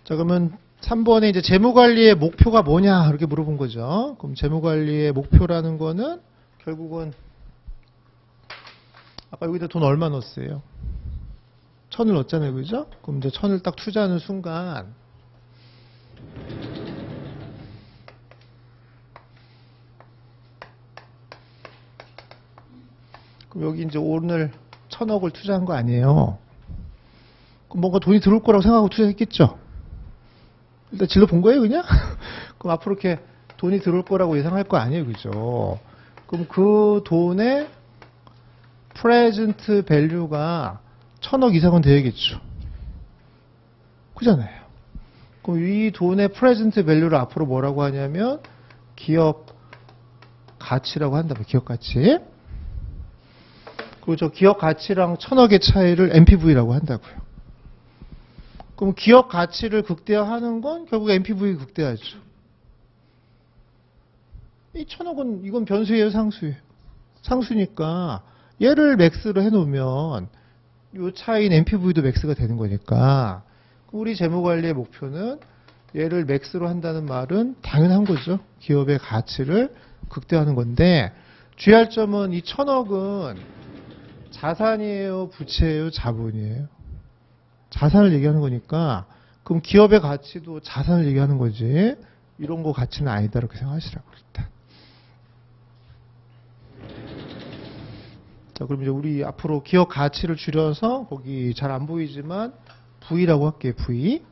자, 그러면 3번에 이제 재무관리의 목표가 뭐냐 이렇게 물어본 거죠. 그럼 재무관리의 목표라는 거는 결국은 아까 여기다 돈 얼마 넣었어요? 1,000을 넣었잖아요. 그죠? 그럼 이제 1,000을 딱 투자하는 순간 그럼 여기 이제 오늘 1,000억을 투자한 거 아니에요. 그럼 뭔가 돈이 들어올 거라고 생각하고 투자했겠죠? 일단 질러 본 거예요, 그냥? 그럼 앞으로 이렇게 돈이 들어올 거라고 예상할 거 아니에요, 그죠? 그럼 그 돈의 프레젠트 밸류가 1,000억 이상은 돼야겠죠. 그잖아요. 그럼 이 돈의 프레젠트 밸류를 앞으로 뭐라고 하냐면 기업 가치라고 한다면 기업 가치. 그리고 저 기업 가치랑 1,000억의 차이를 NPV라고 한다고요. 그럼 기업 가치를 극대화하는 건 결국 NPV 극대화죠. 이 1,000억은 이건 변수예요, 상수예요? 상수니까 얘를 맥스로 해놓으면 이 차이인 NPV도 맥스가 되는 거니까 우리 재무관리의 목표는 얘를 맥스로 한다는 말은 당연한 거죠. 기업의 가치를 극대화하는 건데 주의할 점은 이 1,000억은 자산이에요, 부채예요, 자본이에요? 자산을 얘기하는 거니까 그럼 기업의 가치도 자산을 얘기하는 거지 이런 거 가치는 아니다 이렇게 생각하시라고 일단. 자, 그럼 이제 우리 앞으로 기업 가치를 줄여서 거기 잘 안 보이지만 V라고 할게요. V.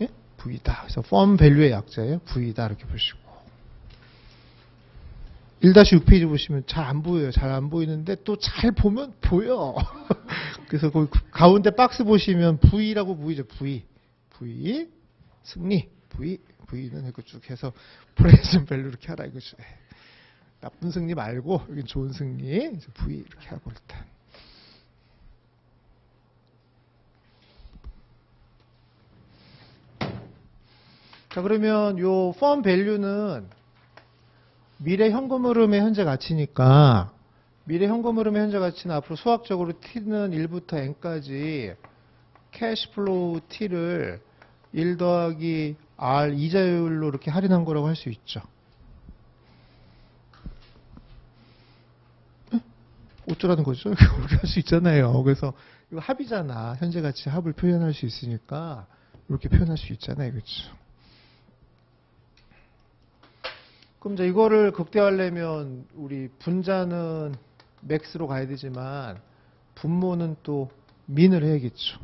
예? V다. 그래서 firm value의 약자예요. V다 이렇게 보시고. 1-6페이지 보시면 잘 안 보여요. 잘 안 보이는데 또 잘 보면 보여. 그래서 거기 가운데 박스 보시면 V라고 보이죠. V. V. 승리. V는 이렇게 쭉 해서 프레젠트 밸류 이렇게 하라 이거죠. 나쁜 승리 말고 여기 좋은 승리 이제 V 이렇게 하고 일단. 자 그러면 요 firm value는 미래 현금 흐름의 현재 가치니까 미래 현금 흐름의 현재 가치는 앞으로 수학적으로 t는 1부터 n까지 캐시플로우 t를 1 더하기 r 이자율로 이렇게 할인한 거라고 할 수 있죠. 어쩌라는 거죠? 그렇게 할 수 있잖아요. 그래서 이거 합이잖아. 현재 가치 합을 표현할 수 있으니까 이렇게 표현할 수 있잖아요. 그렇죠? 그럼 이제 이거를 극대화하려면 우리 분자는 맥스로 가야 되지만 분모는 또 민을 해야겠죠.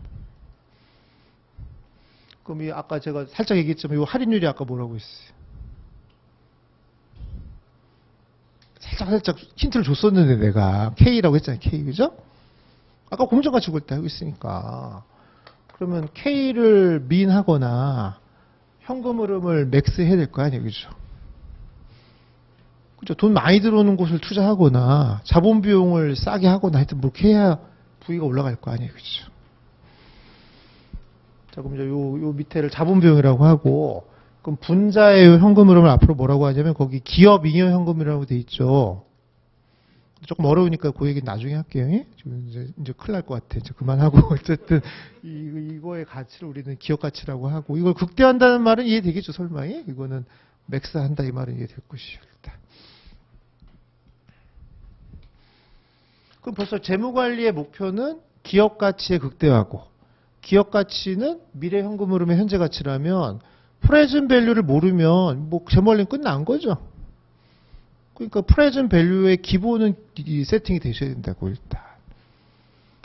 그럼 이 아까 제가 살짝 얘기했지만 이 할인율이 아까 뭐라고 했어요? 살짝 힌트를 줬었는데 내가 K라고 했잖아요. K 그죠? 아까 공정가치 구할 때 하고 있으니까 그러면 K를 민하거나 현금 흐름을 맥스 해야 될 거 아니에요. 그죠? 그죠? 돈 많이 들어오는 곳을 투자하거나 자본 비용을 싸게 하거나 하여튼 그렇게 해야 V가 올라갈 거 아니에요. 그죠? 자, 그럼 이제 요 밑에를 자본 비용이라고 하고 그럼 분자의 현금 흐름을 앞으로 뭐라고 하냐면 거기 기업 잉여 현금이라고 돼 있죠. 조금 어려우니까 그 얘기 나중에 할게요. 지금 이제 큰일 날 것 같아. 이제 그만하고 어쨌든 이거의 가치를 우리는 기업 가치라고 하고 이걸 극대화한다는 말은 이해되겠죠, 설마? 이거는 맥스한다 이 말은 이해될 것이요. 일단. 그럼 벌써 재무관리의 목표는 기업 가치의 극대화고 기업 가치는 미래 현금 흐름의 현재 가치라면 프레젠트 밸류를 모르면 뭐 재무관리는 끝난 거죠. 그러니까 프레젠트 밸류의 기본은 이 세팅이 되셔야 된다고 일단.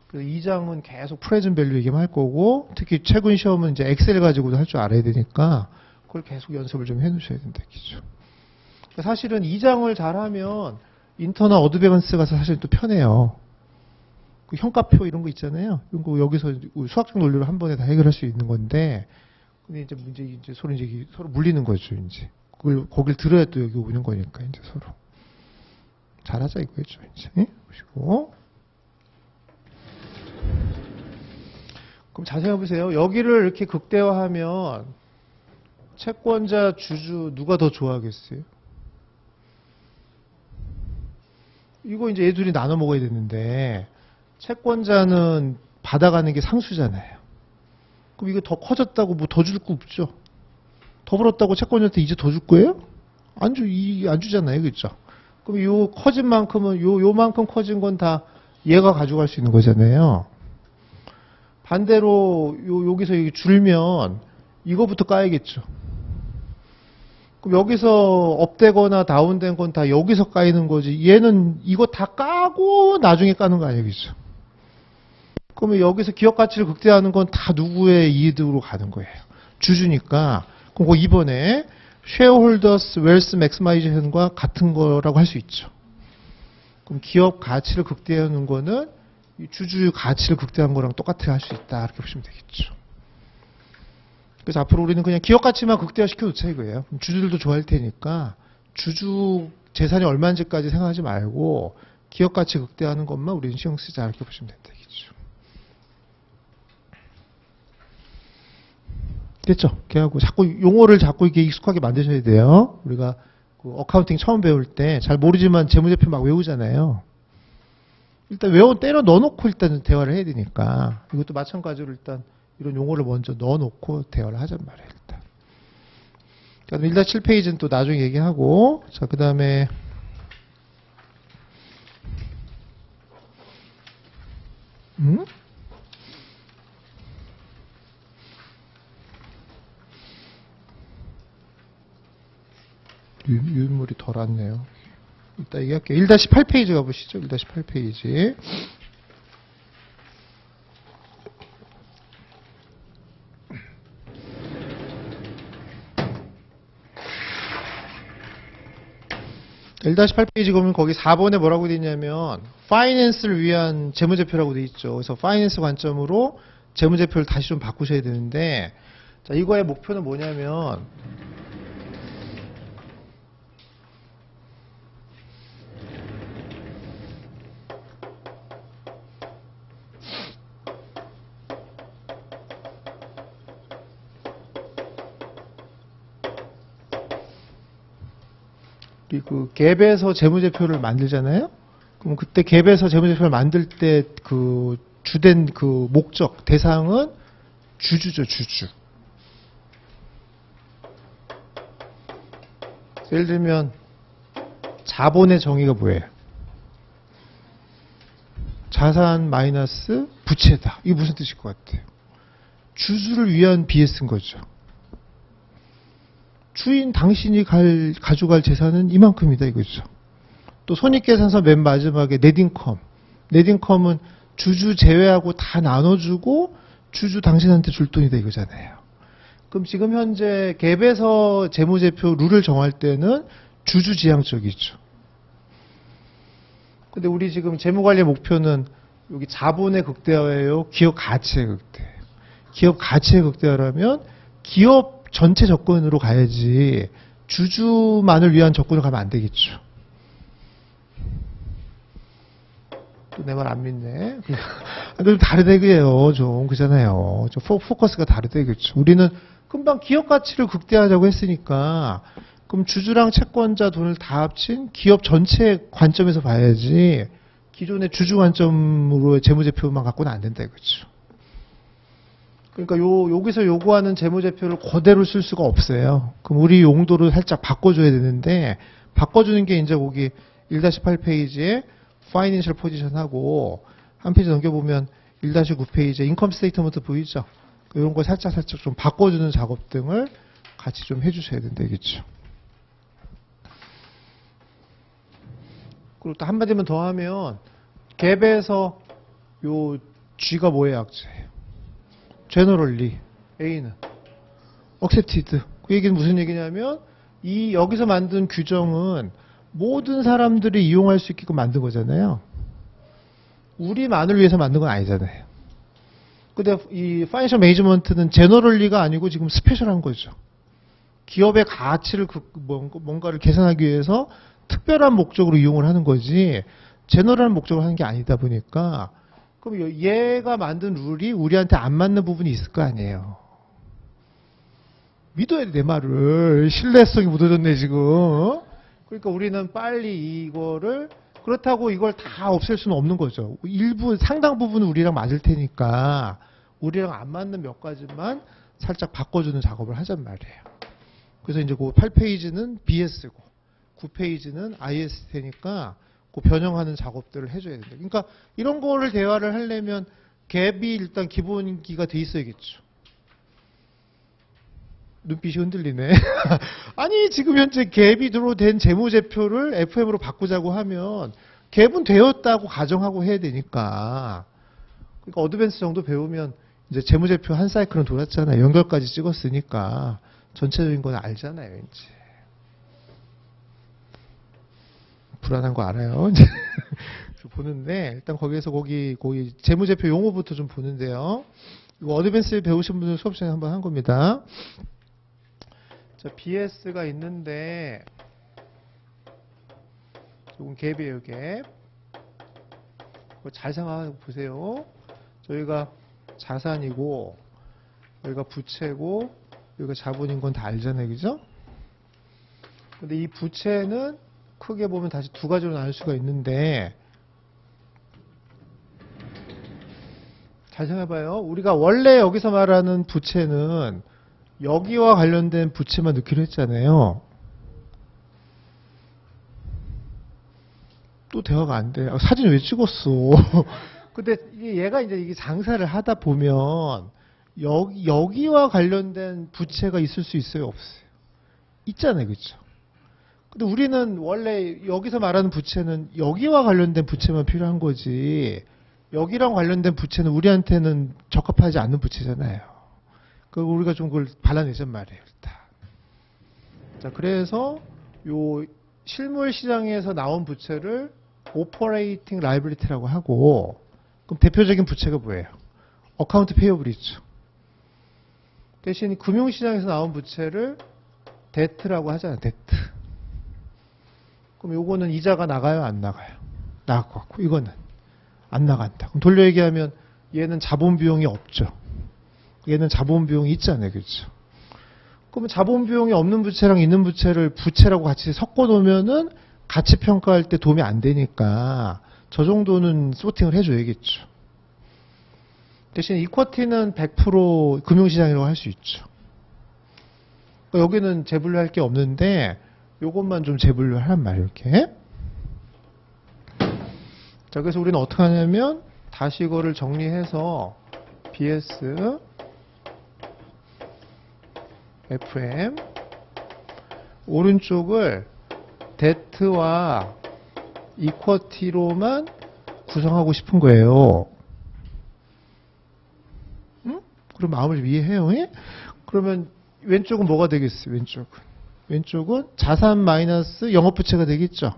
그래서 2장은 계속 프레젠트 밸류 얘기만 할 거고 특히 최근 시험은 이제 엑셀 가지고도 할 줄 알아야 되니까 그걸 계속 연습을 좀 해놓으셔야 된다 겠죠. 사실은 2장을 잘하면 인터나 어드밴스 가서 사실 또 편해요. 그 현가표 이런 거 있잖아요. 이런 거 여기서 수학적 논리로 한 번에 다 해결할 수 있는 건데, 근데 이제 문제 이제 서로 물리는 거죠. 이제 거길 들어야 또 여기 오는 거니까 이제 서로 잘하자 이거죠. 이제 보시고. 그럼 자세히 보세요. 여기를 이렇게 극대화하면 채권자, 주주 누가 더 좋아하겠어요? 이거 이제 얘 둘이 나눠 먹어야 되는데 채권자는 받아가는 게 상수잖아요. 그럼 이거 더 커졌다고 뭐 더 줄 거 없죠. 더 벌었다고 채권자한테 이제 더 줄 거예요? 안 주잖아요. 그렇죠? 그럼 요 커진 만큼은 요만큼 커진 건 다 얘가 가져갈 수 있는 거잖아요. 반대로 여기서 여기 줄면 이거부터 까야겠죠. 그럼 여기서 업되거나 다운된 건 다 여기서 까이는 거지. 얘는 이거 다 까고 나중에 까는 거 아니에요. 그죠? 그러면 여기서 기업 가치를 극대화하는 건 다 누구의 이득으로 가는 거예요. 주주니까. 그럼 이번에 shareholders wealth maximization과 같은 거라고 할 수 있죠. 그럼 기업 가치를 극대화하는 거는 주주의 가치를 극대화한 거랑 똑같이 할 수 있다. 이렇게 보시면 되겠죠. 그래서 앞으로 우리는 그냥 기업 가치만 극대화 시켜놓자 이거예요. 주주들도 좋아할 테니까 주주 재산이 얼마인지까지 생각하지 말고 기업 가치 극대화하는 것만 우리는 신경 쓰자 이렇게 보시면 된다. 됐죠? 걔하고 자꾸 용어를 자꾸 이렇게 익숙하게 만드셔야 돼요. 우리가 그 어카운팅 처음 배울 때 잘 모르지만 재무제표 막 외우잖아요. 일단 때려 넣어놓고 일단 대화를 해야 되니까 이것도 마찬가지로 일단 이런 용어를 먼저 넣어놓고 대화를 하잔 말이에요. 일단. 그다음에 1-7페이지는 또 나중에 얘기하고 자 그 다음에 유물이 덜 왔네요. 이따 얘기할게요. 1-8페이지 가보시죠. 1-8페이지. (1-8페이지) 보면 거기 4번에 뭐라고 되어 있냐면 파이낸스를 위한 재무제표라고 되어 있죠. 그래서 파이낸스 관점으로 재무제표를 다시 좀 바꾸셔야 되는데 자, 이거의 목표는 뭐냐면 우리 그 갭에서 재무제표를 만들잖아요. 그럼 그때 갭에서 재무제표를 만들 때 그 주된 그 목적 대상은 주주죠, 주주. 예를 들면 자본의 정의가 뭐예요? 자산 마이너스 부채다. 이게 무슨 뜻일 것 같아요? 주주를 위한 BS인 거죠. 주인 당신이 가져갈 재산은 이만큼이다 이거죠. 또 손익계산서 맨 마지막에 넷인컴. 넷인컴은 주주 제외하고 다 나눠주고 주주 당신한테 줄 돈이다 이거잖아요. 그럼 지금 현재 갭에서 재무제표 룰을 정할 때는 주주지향적이죠. 근데 우리 지금 재무관리 목표는 여기 자본의 극대화예요? 기업 가치의 극대화예요? 기업 가치의 극대화라면 기업 전체 접근으로 가야지 주주만을 위한 접근으로 가면 안 되겠죠. 또 내 말 안 믿네. 좀 다르다 이거예요. 좀 그잖아요. 좀 포커스가 다르다 이거죠. 우리는 금방 기업 가치를 극대화하자고 했으니까 그럼 주주랑 채권자 돈을 다 합친 기업 전체 관점에서 봐야지 기존의 주주 관점으로 재무제표만 갖고는 안 된다 이거죠. 그러니까 여기서 요구하는 재무제표를 그대로 쓸 수가 없어요. 그럼 우리 용도를 살짝 바꿔줘야 되는데 바꿔주는 게 이제 거기 1-8페이지에 파이낸셜 포지션하고 한 페이지 넘겨보면 1-9페이지에 인컴 스테이트먼트 보이죠? 이런 거 살짝 좀 바꿔주는 작업 등을 같이 좀 해주셔야 된다 이겠죠. 그리고 또 한마디만 더 하면 갭에서 요 G가 뭐의 약자예요? Generally A는 Accepted. 그 얘기는 무슨 얘기냐면 이 여기서 만든 규정은 모든 사람들이 이용할 수 있게끔 만든 거잖아요. 우리만을 위해서 만든 건 아니잖아요. 근데 이 파이낸셜 매니지먼트는 제너럴리가 아니고 지금 스페셜한 거죠. 기업의 가치를 뭔가를 계산하기 위해서 특별한 목적으로 이용을 하는 거지 제너럴한 목적으로 하는 게 아니다 보니까 그럼 얘가 만든 룰이 우리한테 안 맞는 부분이 있을 거 아니에요. 믿어야 돼, 내 말을. 신뢰성이 묻어졌네 지금. 그러니까 우리는 빨리 이거를 그렇다고 이걸 다 없앨 수는 없는 거죠. 일부 상당 부분은 우리랑 맞을 테니까 우리랑 안 맞는 몇 가지만 살짝 바꿔주는 작업을 하잔 말이에요. 그래서 이제 그 8페이지는 BS고 9페이지는 IS 테니까 그 변형하는 작업들을 해줘야 된다. 그러니까 이런 거를 대화를 하려면 갭이 일단 기본기가 돼 있어야겠죠. 눈빛이 흔들리네. 아니 지금 현재 갭이 된 재무제표를 FM으로 바꾸자고 하면 갭은 되었다고 가정하고 해야 되니까 그러니까 어드밴스 정도 배우면 이제 재무제표 한 사이클은 돌았잖아요. 연결까지 찍었으니까 전체적인 건 알잖아요. 이제 불안한 거 알아요. 이제 보는데 일단 거기 재무제표 용어부터 좀 보는데요. 이거 어드밴스 배우신 분들 수업 시간에 한번 한 겁니다. 자, BS가 있는데 이건 갭이에요, 갭. 잘 생각해 보세요. 저희가 자산이고 여기가 부채고 여기가 자본인 건 다 알잖아요, 그죠? 근데 이 부채는 크게 보면 다시 두 가지로 나눌 수가 있는데 잘 생각해봐요. 우리가 원래 여기서 말하는 부채는 여기와 관련된 부채만 넣기로 했잖아요. 또 대화가 안 돼. 사진 왜 찍었어? 근데 얘가 이제 이게 장사를 하다 보면 여기와 관련된 부채가 있을 수 있어요, 없어요? 있잖아요, 그렇죠? 근데 우리는 원래 여기서 말하는 부채는 여기와 관련된 부채만 필요한 거지 여기랑 관련된 부채는 우리한테는 적합하지 않는 부채잖아요. 그리고 우리가 좀 그걸 발라내잔 말이에요, 일단. 자, 그래서 요 실물 시장에서 나온 부채를 Operating Liability라고 하고 그럼 대표적인 부채가 뭐예요? 어카운트 페이어블이 있죠. 대신 금융시장에서 나온 부채를 데트라고 하잖아요. 데트. 그럼 요거는 이자가 나가요? 안 나가요? 나갈 것 같고 이거는 안 나간다. 그럼 돌려 얘기하면 얘는 자본 비용이 없죠. 얘는 자본 비용이 있잖아요. 그렇죠? 그러면 자본 비용이 없는 부채랑 있는 부채를 부채라고 같이 섞어 놓으면은 가치 평가할 때 도움이 안 되니까 저 정도는 소팅을 해줘야겠죠. 대신 이쿼티는 100% 금융시장이라고 할 수 있죠. 그러니까 여기는 재분류할 게 없는데 요것만 좀 재분류하란 말이에요. 이렇게. 자, 그래서 우리는 어떻게 하냐면 다시 이거를 정리해서 BS FM 오른쪽을 데트와 이쿼티로만 구성하고 싶은 거예요. 응? 그럼 마음을 이해해요. 예? 그러면 왼쪽은 뭐가 되겠어요? 왼쪽은 자산 마이너스 영업부채가 되겠죠.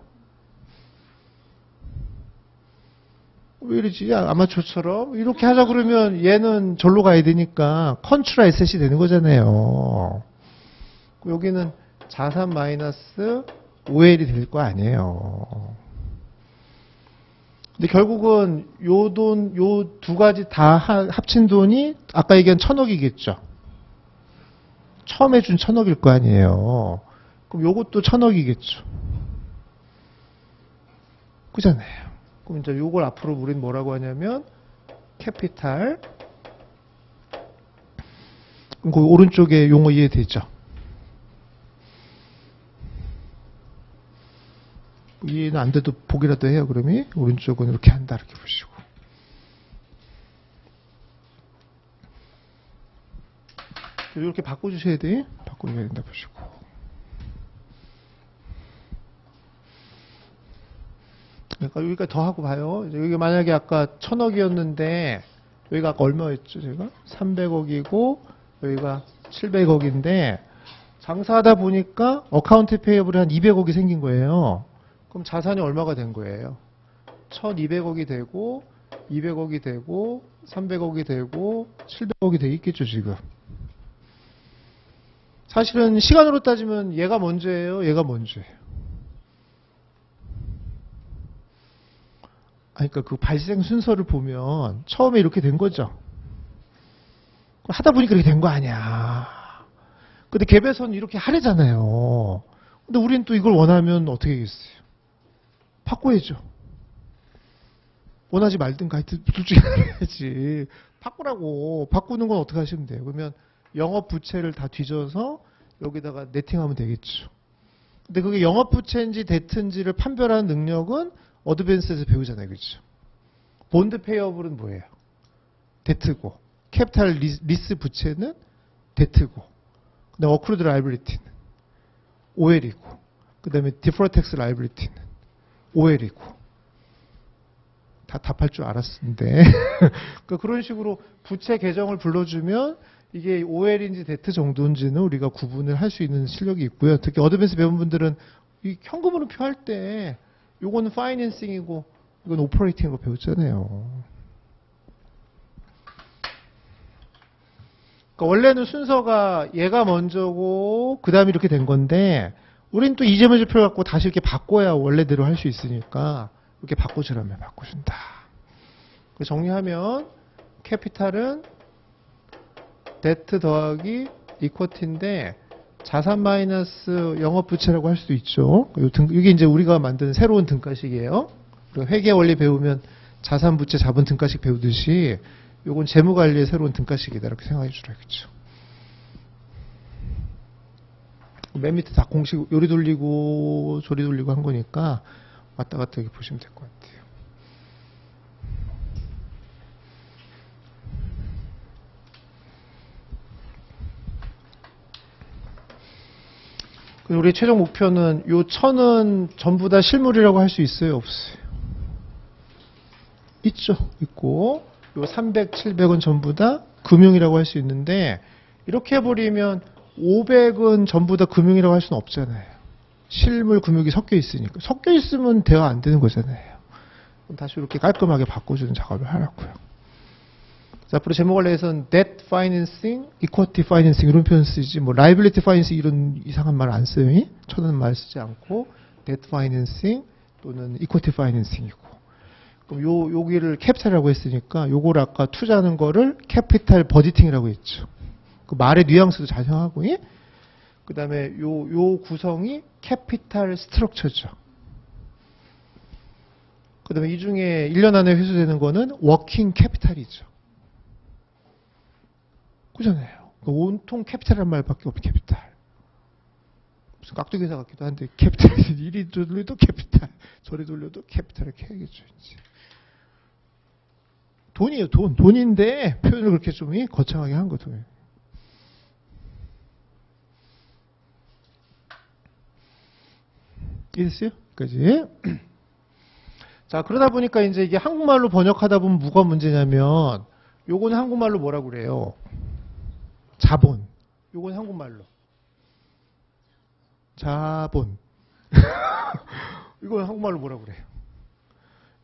왜 이러지? 아마추어처럼 이렇게 하자 그러면 얘는 절로 가야 되니까 컨트라 에셋이 되는 거잖아요. 여기는 자산 마이너스 OL이 될 거 아니에요. 근데 결국은 요 돈, 요 두 가지 다 합친 돈이 아까 얘기한 1,000억이겠죠. 처음에 준 1,000억일 거 아니에요. 그럼 요것도 1,000억이겠죠. 그잖아요. 그럼 이제 요걸 앞으로 우리는 뭐라고 하냐면 캐피탈. 그럼 그 오른쪽에 용어 이해되죠? 이해는 안 돼도 보기라도 해요. 그러면 오른쪽은 이렇게 한다 이렇게 보시고. 이렇게 바꿔주셔야 돼. 바꿔줘야 된다 보시고. 그러니까 여기까지 더 하고 봐요. 여기 만약에 아까 1,000억이었는데 여기가 아까 얼마였죠? 제가 300억이고 여기가 700억인데 장사하다 보니까 어카운트 페이블이 한 200억이 생긴 거예요. 그럼 자산이 얼마가 된 거예요? 1,200억이 되고 200억이 되고 300억이 되고 700억이 되겠죠 지금. 사실은 시간으로 따지면 얘가 먼저예요? 얘가 먼저예요? 그러니까 그 발생 순서를 보면 처음에 이렇게 된 거죠. 하다 보니까 이렇게 된 거 아니야. 근데 갭에서는 이렇게 하래잖아요. 근데 우리는 또 이걸 원하면 어떻게 하겠어요? 바꿔야죠. 원하지 말든가 하여튼 둘 중에 하나야지. 바꾸라고. 바꾸는 건 어떻게 하시면 돼요? 그러면 영업 부채를 다 뒤져서 여기다가 네팅하면 되겠죠. 근데 그게 영업 부채인지 데트인지를 판별하는 능력은 어드밴스에서 배우잖아요. 그렇죠? 본드 페이어블은 뭐예요? 데트고. 캐피탈 리스 부채는 데트고. 그다음에 어크루드 라이빌리티는 OL이고. 그다음에 디퍼럴드 텍스 라이빌리티는 OL이고. 다 답할 줄 알았는데. 그런 식으로 부채 계정을 불러주면 이게 OL인지 데트 정도인지는 우리가 구분을 할 수 있는 실력이 있고요. 특히 어드밴스 배운 분들은 이 현금으로 표할 때 요거는 파이낸싱이고 이건 오퍼레이팅으로 배웠잖아요. 그러니까 원래는 순서가 얘가 먼저고 그 다음에 이렇게 된 건데 우린 또 이재명지표를 갖고 다시 이렇게 바꿔야 원래대로 할 수 있으니까 이렇게 바꿔주라면 바꿔준다. 정리하면 캐피탈은 데트 더하기 이쿼티인데 자산 마이너스 영업부채라고 할 수도 있죠. 이게 이제 우리가 만든 새로운 등가식이에요. 회계 원리 배우면 자산부채 자본 등가식 배우듯이 이건 재무관리의 새로운 등가식이다 이렇게 생각해 주라겠죠. 맨 밑에 다 공식 요리 돌리고 조리 돌리고 한 거니까 왔다 갔다 이렇게 보시면 될 것 같아요. 우리 최종 목표는 요 1,000은 전부 다 실물이라고 할 수 있어요? 없어요? 있죠. 있고 요 300, 700은 전부 다 금융이라고 할 수 있는데 이렇게 해버리면 500은 전부 다 금융이라고 할 수는 없잖아요. 실물, 금융이 섞여 있으니까. 섞여 있으면 대화 안 되는 거잖아요. 그럼 다시 이렇게 깔끔하게 바꿔주는 작업을 하라고요. 자, 앞으로 재무 관리에서는 debt financing, equity financing 이런 표현 쓰지, 뭐 liability financing 이런 이상한 말 안 써요. 쳐다는 말 쓰지 않고 debt financing 또는 equity financing이고. 그럼 여기를 캐피탈이라고 했으니까 요걸 아까 투자하는 거를 캐피탈 버디팅이라고 했죠. 그 말의 뉘앙스도 잘 생각하고, 그 다음에 요 구성이 캐피탈 스트럭처죠. 그 다음에 이 중에 1년 안에 회수되는 거는 워킹 캐피탈이죠. 그잖아요. 온통 캐피탈이라는 말밖에 없는 캐피탈. 무슨 깍두기 회사 같기도 한데 캐피탈 이리 돌려도 캐피탈, 저리 돌려도 캐피탈 이렇게 해야겠죠. 이제. 돈이에요. 돈인데 표현을 그렇게 좀 거창하게 한 거죠. 이해됐어요? 여기까지. 자, 그러다 보니까 이제 이게 한국말로 번역하다 보면 뭐가 문제냐면, 요건 한국말로 뭐라고 그래요? 자본. 요건 한국말로. 자본. 이건 한국말로 뭐라고 그래요?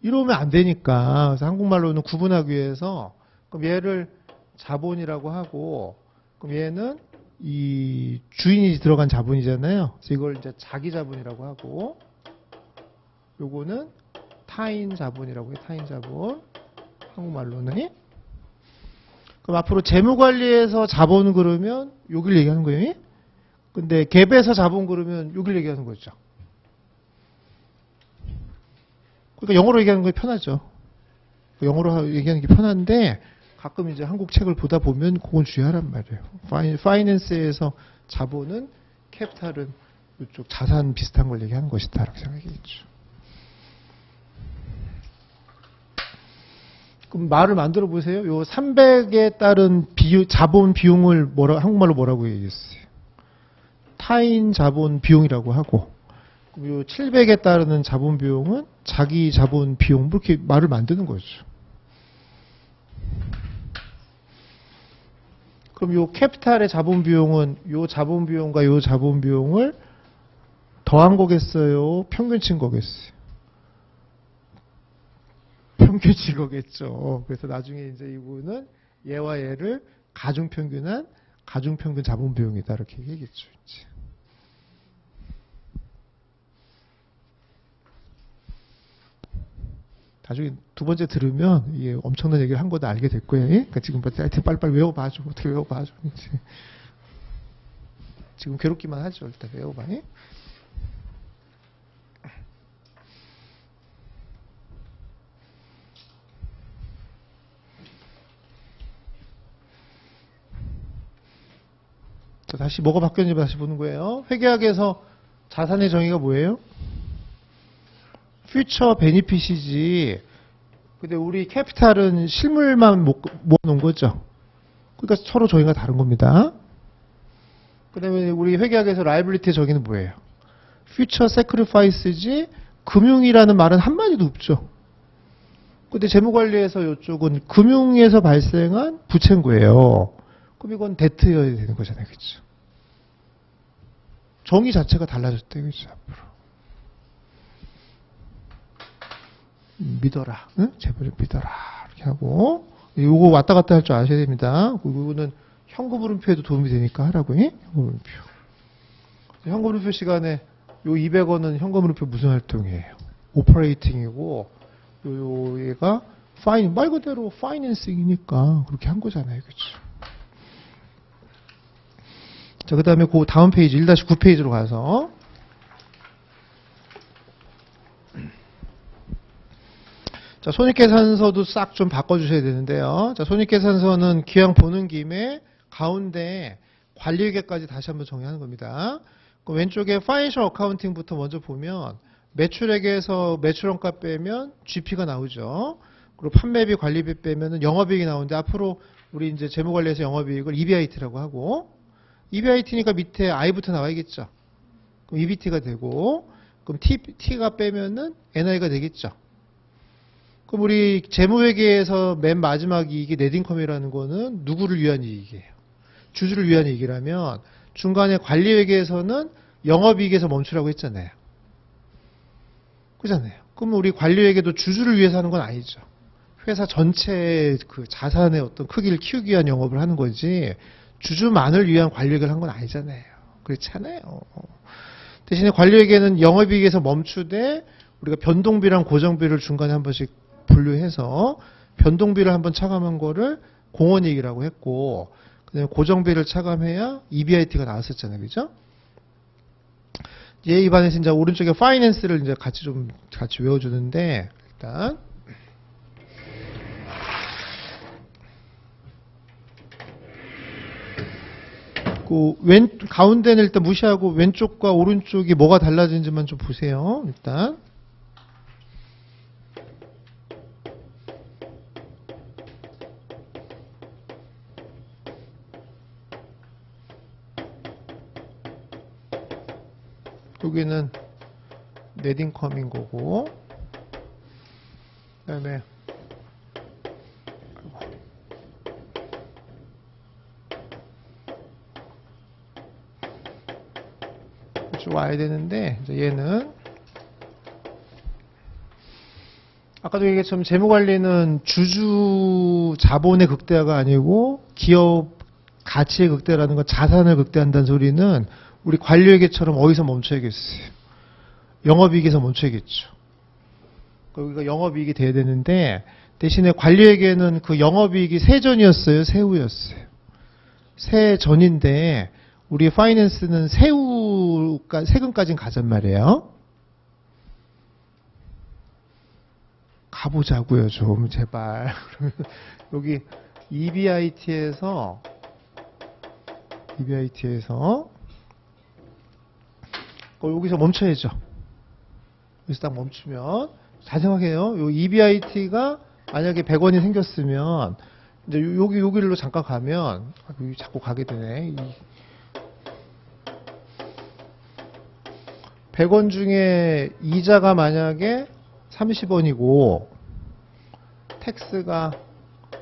이러면 안 되니까, 그래서 한국말로는 구분하기 위해서, 그럼 얘를 자본이라고 하고, 그럼 얘는 이 주인이 들어간 자본이잖아요. 그래서 이걸 이제 자기 자본이라고 하고, 요거는 타인 자본이라고 해요. 타인 자본. 한국말로는. 그럼 앞으로 재무관리에서 자본 그러면 여기를 얘기하는 거예요. 근데 갭에서 자본 그러면 여기를 얘기하는 거죠. 그러니까 영어로 얘기하는 게 편하죠. 영어로 얘기하는 게 편한데 가끔 이제 한국 책을 보다 보면 그건 주의하란 말이에요. 파이낸스에서 자본은 캐피탈은 이쪽 자산 비슷한 걸 얘기하는 것이다. 이렇게 생각하겠죠. 그럼 말을 만들어 보세요. 요 300에 따른 자본 비용을 한국말로 뭐라고 얘기했어요? 타인 자본 비용이라고 하고, 그럼 요 700에 따르는 자본 비용은 자기 자본 비용, 이렇게 말을 만드는 거죠. 그럼 요 캐피탈의 자본 비용은 요 자본 비용과 요 자본 비용을 더한 거겠어요? 평균친 거겠어요? 평균친 거겠죠. 그래서 나중에 이제 이거는 얘와 얘를 가중평균한 가중평균 자본 비용이다. 이렇게 얘기했죠. 이제. 나중에 두 번째 들으면 이게 엄청난 얘기를 한 거다 알게 될 거예요. 그러니까 지금 하여튼 빨리빨리 외워봐줘. 어떻게 외워봐줘. 이제. 지금 괴롭기만 하죠. 일단 외워봐. 자, 다시 뭐가 바뀌었는지 다시 보는 거예요. 회계학에서 자산의 정의가 뭐예요? 퓨처 베니핏이지. 근데 우리 캐피탈은 실물만 모아놓은 거죠. 그러니까 서로 정의가 다른 겁니다. 그 다음에 우리 회계학에서 라이빌리티의 정의는 뭐예요? 퓨처 세크리파이스지 금융이라는 말은 한마디도 없죠. 근데 재무관리에서 이쪽은 금융에서 발생한 부채인 거예요. 그럼 이건 데트여야 되는 거잖아요. 그렇죠? 정의 자체가 달라졌대요. 그렇죠? 앞으로. 믿어라. 응? 제발 믿어라. 이렇게 하고. 이거 왔다 갔다 할 줄 아셔야 됩니다. 이거는 현금 물음표에도 도움이 되니까 하라고. 현금 물음표. 현금 물음표 시간에 요 200원은 현금 물음표 무슨 활동이에요? 오퍼레이팅이고, 얘가 말 그대로 파이낸싱이니까 그렇게 한 거잖아요. 그렇죠? 자, 그 다음에 그 다음 페이지 1-9페이지로 가서 자, 손익계산서도 싹 좀 바꿔주셔야 되는데요. 자, 손익계산서는 기왕 보는 김에 가운데 관리회계까지 다시 한번 정리하는 겁니다. 그럼 왼쪽에 파이낸셜 어카운팅부터 먼저 보면 매출액에서 매출원가 빼면 GP가 나오죠. 그리고 판매비, 관리비 빼면은 영업이익이 나오는데 앞으로 우리 이제 재무관리에서 영업이익을 EBIT라고 하고 EBIT니까 밑에 I부터 나와야겠죠. 그럼 EBT가 되고 그럼 T가 빼면은 NI가 되겠죠. 그럼 우리 재무회계에서 맨 마지막 이익이 넷인컴이라는 거는 누구를 위한 이익이에요? 주주를 위한 이익이라면 중간에 관리회계에서는 영업이익에서 멈추라고 했잖아요. 그렇잖아요. 그러면 우리 관리회계도 주주를 위해서 하는 건 아니죠. 회사 전체 그 자산의 어떤 크기를 키우기 위한 영업을 하는 거지 주주만을 위한 관리액을 한 건 아니잖아요. 그렇잖아요. 대신에 관리액에는 영업이익에서 멈추되 우리가 변동비랑 고정비를 중간에 한 번씩 분류해서 변동비를 한번 차감한 거를 공원이익이라고 했고 그다음에 고정비를 차감해야 EBIT가 나왔었잖아요. 그죠? 얘 입안에서 이제 오른쪽에 파이낸스를 이제 같이 외워주는데 일단 그 가운데는 일단 무시하고 왼쪽과 오른쪽이 뭐가 달라지는지만 좀 보세요. 일단 여기는 넷인컴인 거고 그다음에 와야 되는데 이제 얘는 아까도 얘기했지만 재무관리는 주주 자본의 극대화가 아니고 기업 가치의 극대화라는 건 자산을 극대화한다는 소리는 우리 관리회계처럼 어디서 멈춰야겠어요? 영업이익에서 멈춰야겠죠. 여기가 영업이익이 돼야 되는데 대신에 관리회계는 그 영업이익이 세전이었어요? 세후였어요? 세전인데 우리 파이낸스는 세금까지는 가잔 말이에요. 가보자고요, 좀 제발. 여기 EBIT에서 여기서 멈춰야죠. 여기서 딱 멈추면 잘 생각해요. 요 EBIT가 만약에 100원이 생겼으면 이제 여기로 잠깐 가면 여기 자꾸 가게 되네. 100원 중에 이자가 만약에 30원이고 텍스가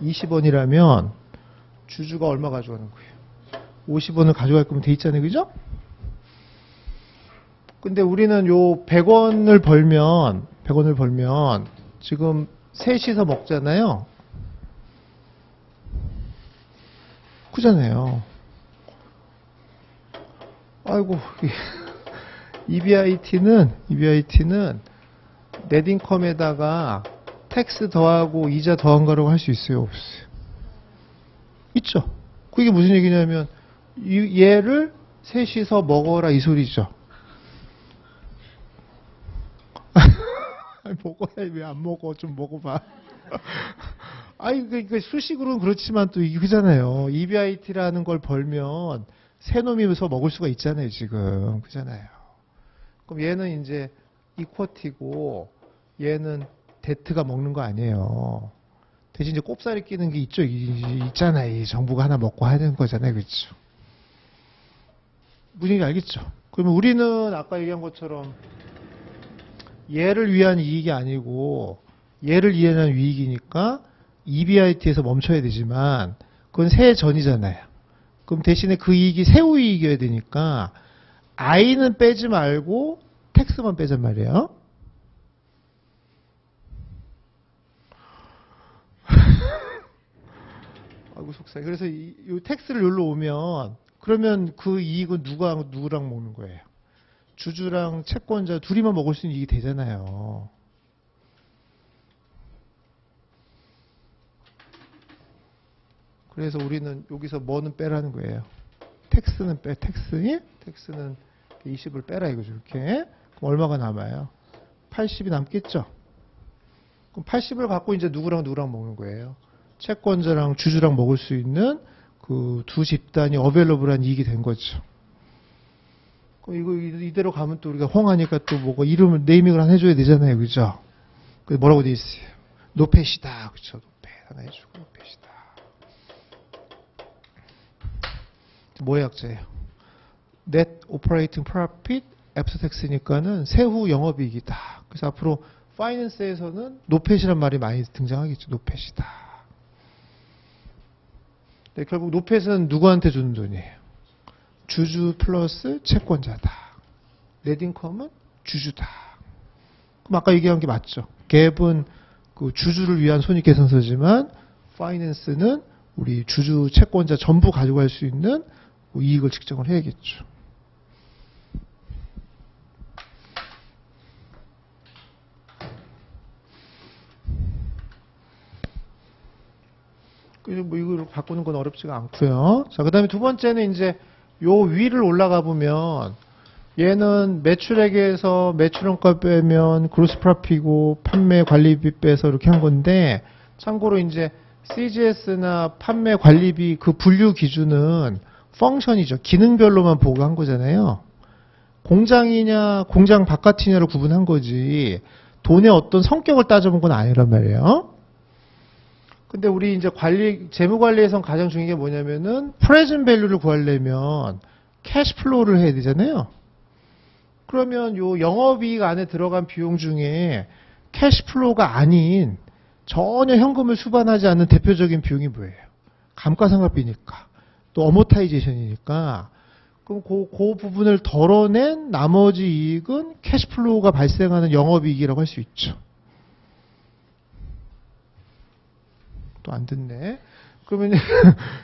20원이라면 주주가 얼마 가져가는 거예요? 50원을 가져갈 거면 돼 있잖아요. 그죠? 근데 우리는 요 100원을 벌면 지금 셋이서 먹잖아요. 그잖아요. 아이고 EBIT는 넷인컴에다가 텍스 더하고 이자 더한 거라고 할 수 있어요? 없어요? 있죠. 그게 무슨 얘기냐면 얘를 셋이서 먹어라 이 소리죠. 먹어야 왜 안 먹어? 좀 먹어봐. 아니 그러니까 수식으로는 그렇지만 또 이거잖아요. EBIT라는 걸 벌면 새 놈이면서 먹을 수가 있잖아요. 지금 그잖아요. 그럼 얘는 이제 이쿼티고 얘는 데트가 먹는 거 아니에요. 대신 이제 꼽사리 끼는 게 있잖아요. 이 정부가 하나 먹고 하는 거잖아요. 그렇죠? 무슨 얘기 알겠죠? 그러면 우리는 아까 얘기한 것처럼 얘를 위한 이익이 아니고 얘를 위한 이익이니까 EBIT에서 멈춰야 되지만 그건 세 전이잖아요. 그럼 대신에 그 이익이 세후 이익이어야 되니까 I는 빼지 말고 텍스만 빼잔 말이에요. 아이고 속상해. 그래서 이 텍스를 여기로 오면 그러면 그 이익은 누구랑 먹는 거예요? 주주랑 채권자 둘이만 먹을 수 있는 이익이 되잖아요. 그래서 우리는 여기서 뭐는 빼라는 거예요. 텍스는 텍스는 20을 빼라 이거죠. 이렇게. 그럼 얼마가 남아요? 80이 남겠죠? 그럼 80을 갖고 이제 누구랑 먹는 거예요? 채권자랑 주주랑 먹을 수 있는 그 두 집단이 어벨러블한 이익이 된 거죠. 그럼 이거 이대로 가면 또 우리가 홍하니까 또 뭐가 이름을 네이밍을 하나 해줘야 되잖아요. 그죠? 그 뭐라고 돼 있어요? 노펫이다. 그쵸? 노펫 하나 해주고 노펫이다. 뭐의 약자예요? Net Operating Profit After Tax니까는 세후 영업이익이다. 그래서 앞으로 파이낸스에서는 노펫이란 말이 많이 등장하겠죠. 노펫이다. 네, 결국 노펫은 누구한테 주는 돈이에요? 주주 플러스 채권자다. 넷인컴은 주주다. 그럼 아까 얘기한 게 맞죠? 갭은 그 주주를 위한 손익계산서지만 파이낸스는 우리 주주 채권자 전부 가져갈 수 있는 이익을 측정을 해야겠죠. 뭐 이걸 바꾸는 건 어렵지가 않고요. 자, 그다음에 두 번째는 이제 요 위를 올라가 보면 얘는 매출액에서 매출원가 빼면 그로스 프로핏이고 판매 관리비 빼서 이렇게 한 건데, 참고로 이제 CGS나 판매 관리비 그 분류 기준은 펑션이죠. 기능별로만 보고한 거잖아요. 공장이냐 공장 바깥이냐를 구분한 거지 돈의 어떤 성격을 따져본 건 아니란 말이에요. 근데 우리 이제 재무 관리에선 가장 중요한 게 뭐냐면은 프레젠트 밸류를 구하려면 캐시 플로우를 해야 되잖아요. 그러면 요 영업이익 안에 들어간 비용 중에 캐시 플로우가 아닌 전혀 현금을 수반하지 않는 대표적인 비용이 뭐예요? 감가상각비니까. 또 어모타이제이션이니까. 그럼 그 부분을 덜어낸 나머지 이익은 캐시 플로우가 발생하는 영업이익이라고 할 수 있죠. 또 안 듣네. 그러면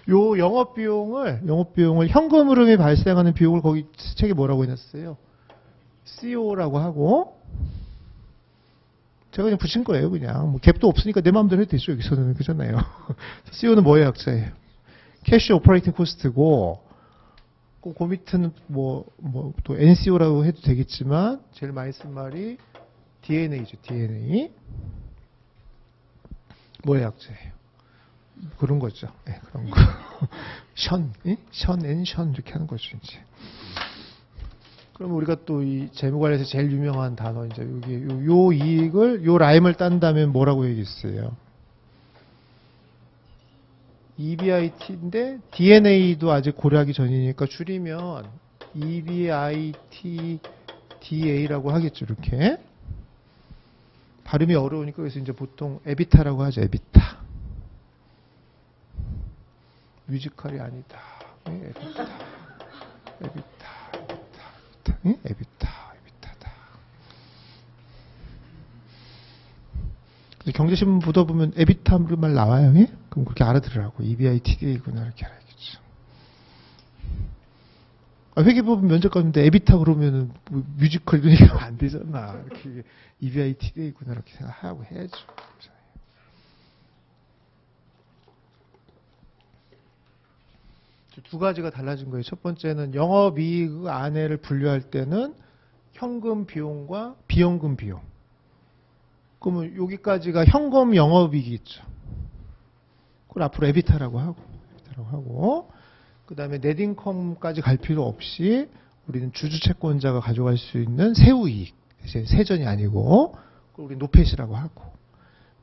요 영업비용을 현금 흐름이 발생하는 비용을 거기 책에 뭐라고 해놨어요? CO라고 하고, 제가 그냥 붙인 거예요, 그냥. 뭐 갭도 없으니까 내 마음대로 해도 되죠, 여기서는. 그잖아요. CO는 뭐의 약자예요? 캐시 오퍼레이팅 코스트고, 그 밑에는 또 NCO라고 해도 되겠지만, 제일 많이 쓴 말이 DNA죠, DNA. 뭐의 약자예요? 그런 거죠. 네, 그런 거. 션 이렇게 하는 거죠, 이제. 그럼 우리가 또 이 재무관리에서 제일 유명한 단어, 이제 여기 요 이익을, 요 라임을 딴다면 뭐라고 얘기했어요? EBIT인데 DNA도 아직 고려하기 전이니까 줄이면 EBITDA라고 하겠죠, 이렇게. 발음이 어려우니까 그래서 이제 보통 에비타라고 하죠, 에비타. 뮤지컬이 아니다. 에비타다. 경제신문 보다 보면 에비타 말 나와요. 예? 그럼 그렇게 알아들으라고. EBITDA구나 이렇게 알아야겠죠. 회계법은 면접 가는데 에비타 그러면은 뭐 뮤지컬 이런 얘기하면 안 되잖아. 이렇게 EBITDA구나 이렇게 생각하고 해야죠. 두 가지가 달라진 거예요. 첫 번째는 영업이익 안에를 분류할 때는 현금 비용과 비현금 비용. 그러면 여기까지가 현금 영업이익이 있죠. 그걸 앞으로 에비타라고 하고, 그 다음에 넷인컴까지 갈 필요 없이 우리는 주주채권자가 가져갈 수 있는 세후이익, 세전이 아니고, 그걸 우리 노펫이라고 하고,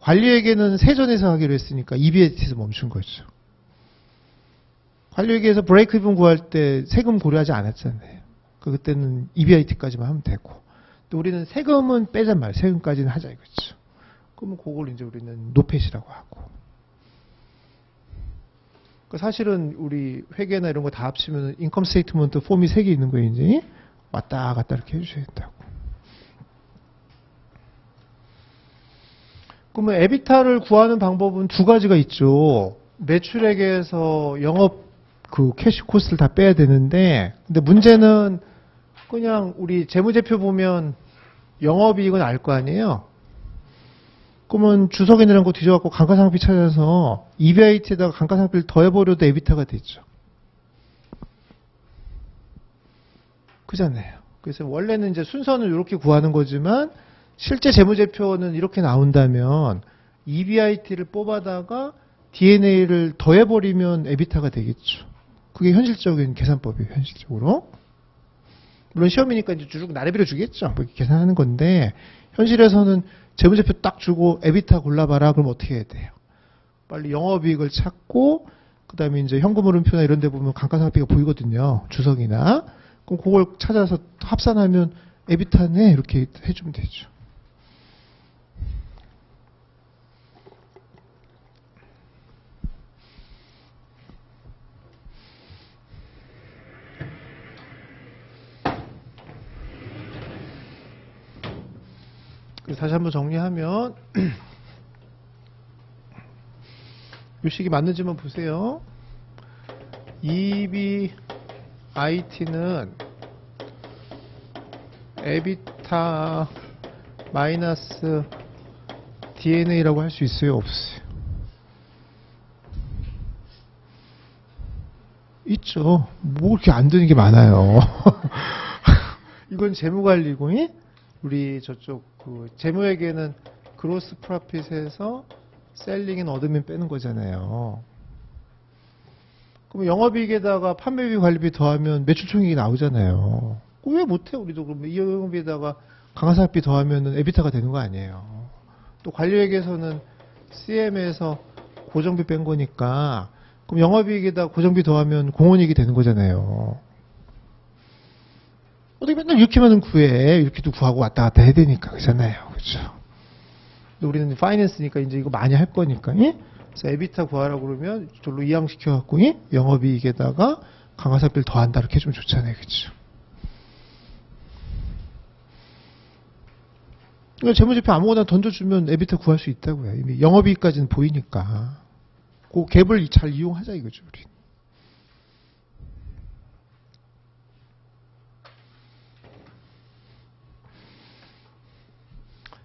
관리회계는 세전에서 하기로 했으니까 EBIT에서 멈춘 거죠. 관리회계에서 브레이크 이븐 구할 때 세금 고려하지 않았잖아요. 그때는 EBIT까지만 하면 되고. 또 우리는 세금은 빼잔 말이에요. 세금까지는 하자 이거죠. 그러면 그걸 이제 우리는 노펫이라고 하고. 사실은 우리 회계나 이런 거 다 합치면 인컴 스테이트먼트 폼이 3개 있는 거예요, 이제. 왔다 갔다 이렇게 해주셔야 된다고. 그러면 에비타를 구하는 방법은 두 가지가 있죠. 매출액에서 영업 그 캐시 코스트를 다 빼야 되는데, 근데 문제는 그냥 우리 재무제표 보면 영업이익은 알 거 아니에요. 그러면 주석이라는 거 뒤져갖고 감가상각비 찾아서 EBIT에다가 감가상각비를 더해버려도 에비타가 되죠. 그잖아요. 그래서 원래는 이제 순서는 이렇게 구하는 거지만 실제 재무제표는 이렇게 나온다면 EBIT를 뽑아다가 DNA를 더해버리면 에비타가 되겠죠. 그게 현실적인 계산법이에요, 현실적으로. 물론 시험이니까 이제 쭉 나래비로 주겠죠. 뭐 이렇게 계산하는 건데, 현실에서는 재무제표 딱 주고 에비타 골라봐라. 그럼 어떻게 해야 돼요? 빨리 영업이익을 찾고, 그 다음에 이제 현금흐름표나 이런 데 보면 감가상각비가 보이거든요. 주석이나. 그럼 그걸 찾아서 합산하면 에비타네. 이렇게 해주면 되죠. 다시 한번 정리하면 이 식이 맞는지만 보세요. EBIT는 에비타 마이너스 DNA라고 할 수 있어요? 없어요? 있죠. 뭐 그렇게 안 되는 게 많아요. 이건 재무관리고, 우리 저쪽 그 재무회계는 그로스 프로핏에서 셀링 앤 어드민 빼는 거잖아요. 그럼 영업이익에다가 판매비 관리비 더하면 매출총액이 나오잖아요. 왜 못해 우리도? 그러면 이 영업이익에다가 강화사업비 더하면 에비타가 되는 거 아니에요. 또 관리회계에서는 CM에서 고정비 뺀 거니까 그럼 영업이익에다 고정비 더하면 공원이익이 되는 거잖아요. 어떻게 맨날 이렇게만 구해? 이렇게도 구하고 왔다 갔다 해야 되니까 그렇잖아요. 그렇죠? 우리는 파이낸스니까 이제 이거 많이 할 거니까. 그래서 에비타 구하라고 그러면 절로 이항시켜 갖고 영업이익에다가 강화사업비를 더한다 이렇게 해주면 좋잖아요. 그렇죠? 그러니까 재무제표 아무거나 던져주면 에비타 구할 수 있다고요. 이미 영업이익까지는 보이니까. 그 갭을 잘 이용하자 이거죠, 우리.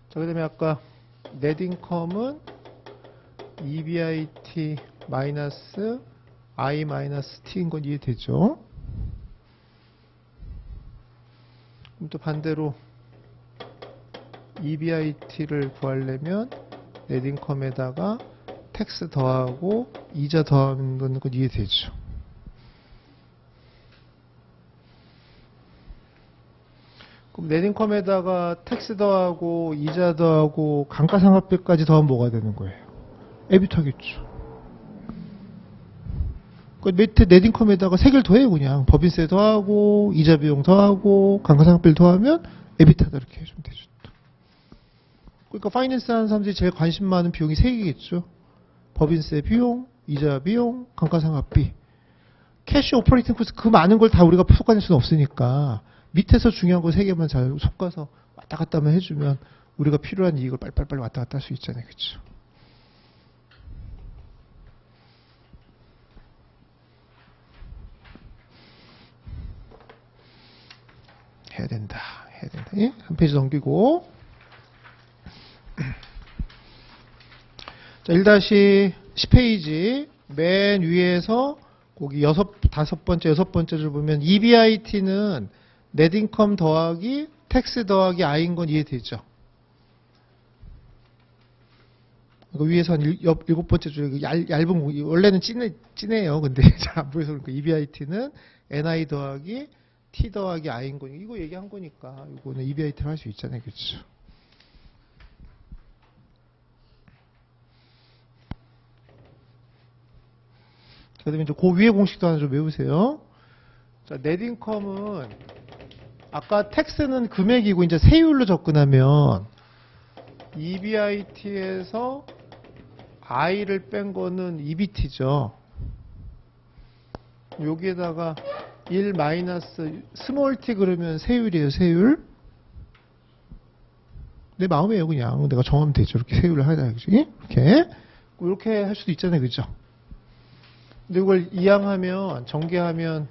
자, 그 다음에 아까 넷인컴은 EBIT 마이너스 I 마이너스 T인 건 이해되죠? 그럼 또 반대로 EBIT를 구하려면 넷인컴에다가 텍스 더하고 이자 더하는 건 이해되죠? 그럼 넷인컴에다가 텍스 더하고 이자 더하고 감가상각비까지 더하면 뭐가 되는 거예요? 에비타겠죠. 그 밑에 넷인컴에다가 세 개를 더해요. 그냥 법인세 더하고 이자 비용 더하고 감가상각비를 더하면 에비타다 이렇게 해주면 되죠. 그러니까 파이낸스 하는 사람들이 제일 관심 많은 비용이 세 개겠죠. 법인세 비용, 이자 비용, 감가상각비. 캐시 오퍼레이팅 코스트 그 많은 걸 다 우리가 속아낼 수는 없으니까 밑에서 중요한 거 세 개만 잘 속아서 왔다 갔다만 해주면 우리가 필요한 이익을 빨리빨리 왔다 갔다 할 수 있잖아요. 그렇죠? 해야 된다. 예? 한 페이지 넘기고. 자, 1-10페이지 맨 위에서 거기 다섯 번째, 여섯 번째 줄 보면 EBIT는 넷인컴 더하기 텍스 더하기 I인 건 이해되죠? 그 위에서 한 일곱 번째 줄 얇은 원래는 진해요. 근데 잘 안 보여서 그러니까 EBIT는 NI 더하기 T 더하기 I인 거 이거 얘기한 거니까 이거는 EBIT를 할 수 있잖아요. 그렇죠? 그 다음에 이제 그 위에 공식도 하나 좀 외우세요. 자, 넷인컴은 아까 텍스는 금액이고 이제 세율로 접근하면 EBIT에서 I를 뺀 거는 EBT죠. 여기에다가 1 마이너스 스몰 t 그러면 세율이에요. 세율. 내 마음이에요. 그냥 내가 정하면 되죠. 이렇게 세율을 하자. 그지? 이렇게 할 수도 있잖아요. 그죠? 근데 이걸 이항하면 전개하면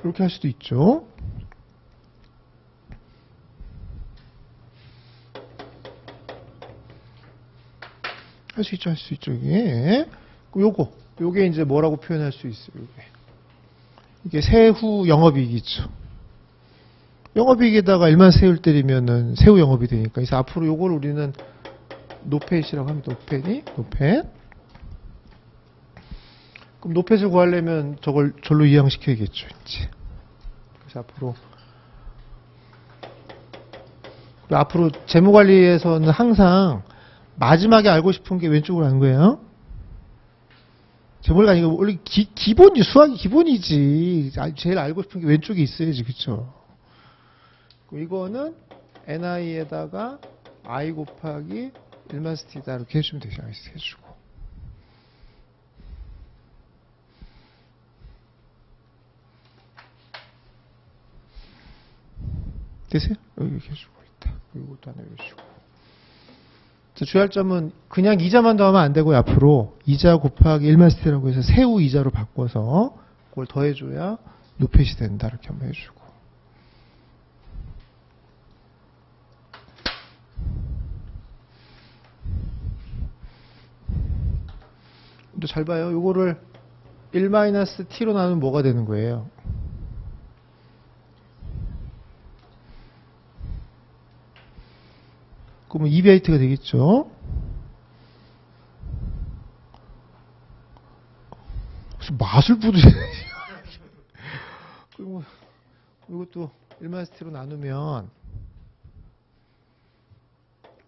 이렇게 할 수도 있죠. 할 수 있죠, 할 수 있죠. 요게 이제 뭐라고 표현할 수 있어요. 이게 세후 영업이익이죠. 영업이익에다가 일반 세율 때리면은 세후 영업이 되니까. 그래서 앞으로 요걸 우리는 노펫이라고 합니다. 노펫. 그럼 노펫을 구하려면 저걸 절로 이항시켜야겠죠, 이제. 그래서 앞으로 재무관리에서는 항상 마지막에 알고 싶은 게 왼쪽으로 가는 거예요. 재무관리가 아니고 원래 기본이 수학이 기본이지. 제일 알고 싶은 게 왼쪽에 있어야지, 그렇죠? 이거는 NI에다가 I 곱하기 1마스 T다 이렇게 해주면 되죠. 해주고. 되세요? 여기 이렇게 해주고 있다. 이것도 하나 해주고. 자, 주의할 점은 그냥 이자만 더하면 안 되고요. 앞으로 이자 곱하기 1-t라고 해서 세후 이자로 바꿔서 그걸 더해줘야 노펫이 된다. 이렇게 한번 해주고. 근데 잘 봐요. 요거를 1-t로 나누면 뭐가 되는 거예요? 그러면 2bt가 되겠죠? 무슨 맛을 부르지? 그리고 이것도 1-t로 나누면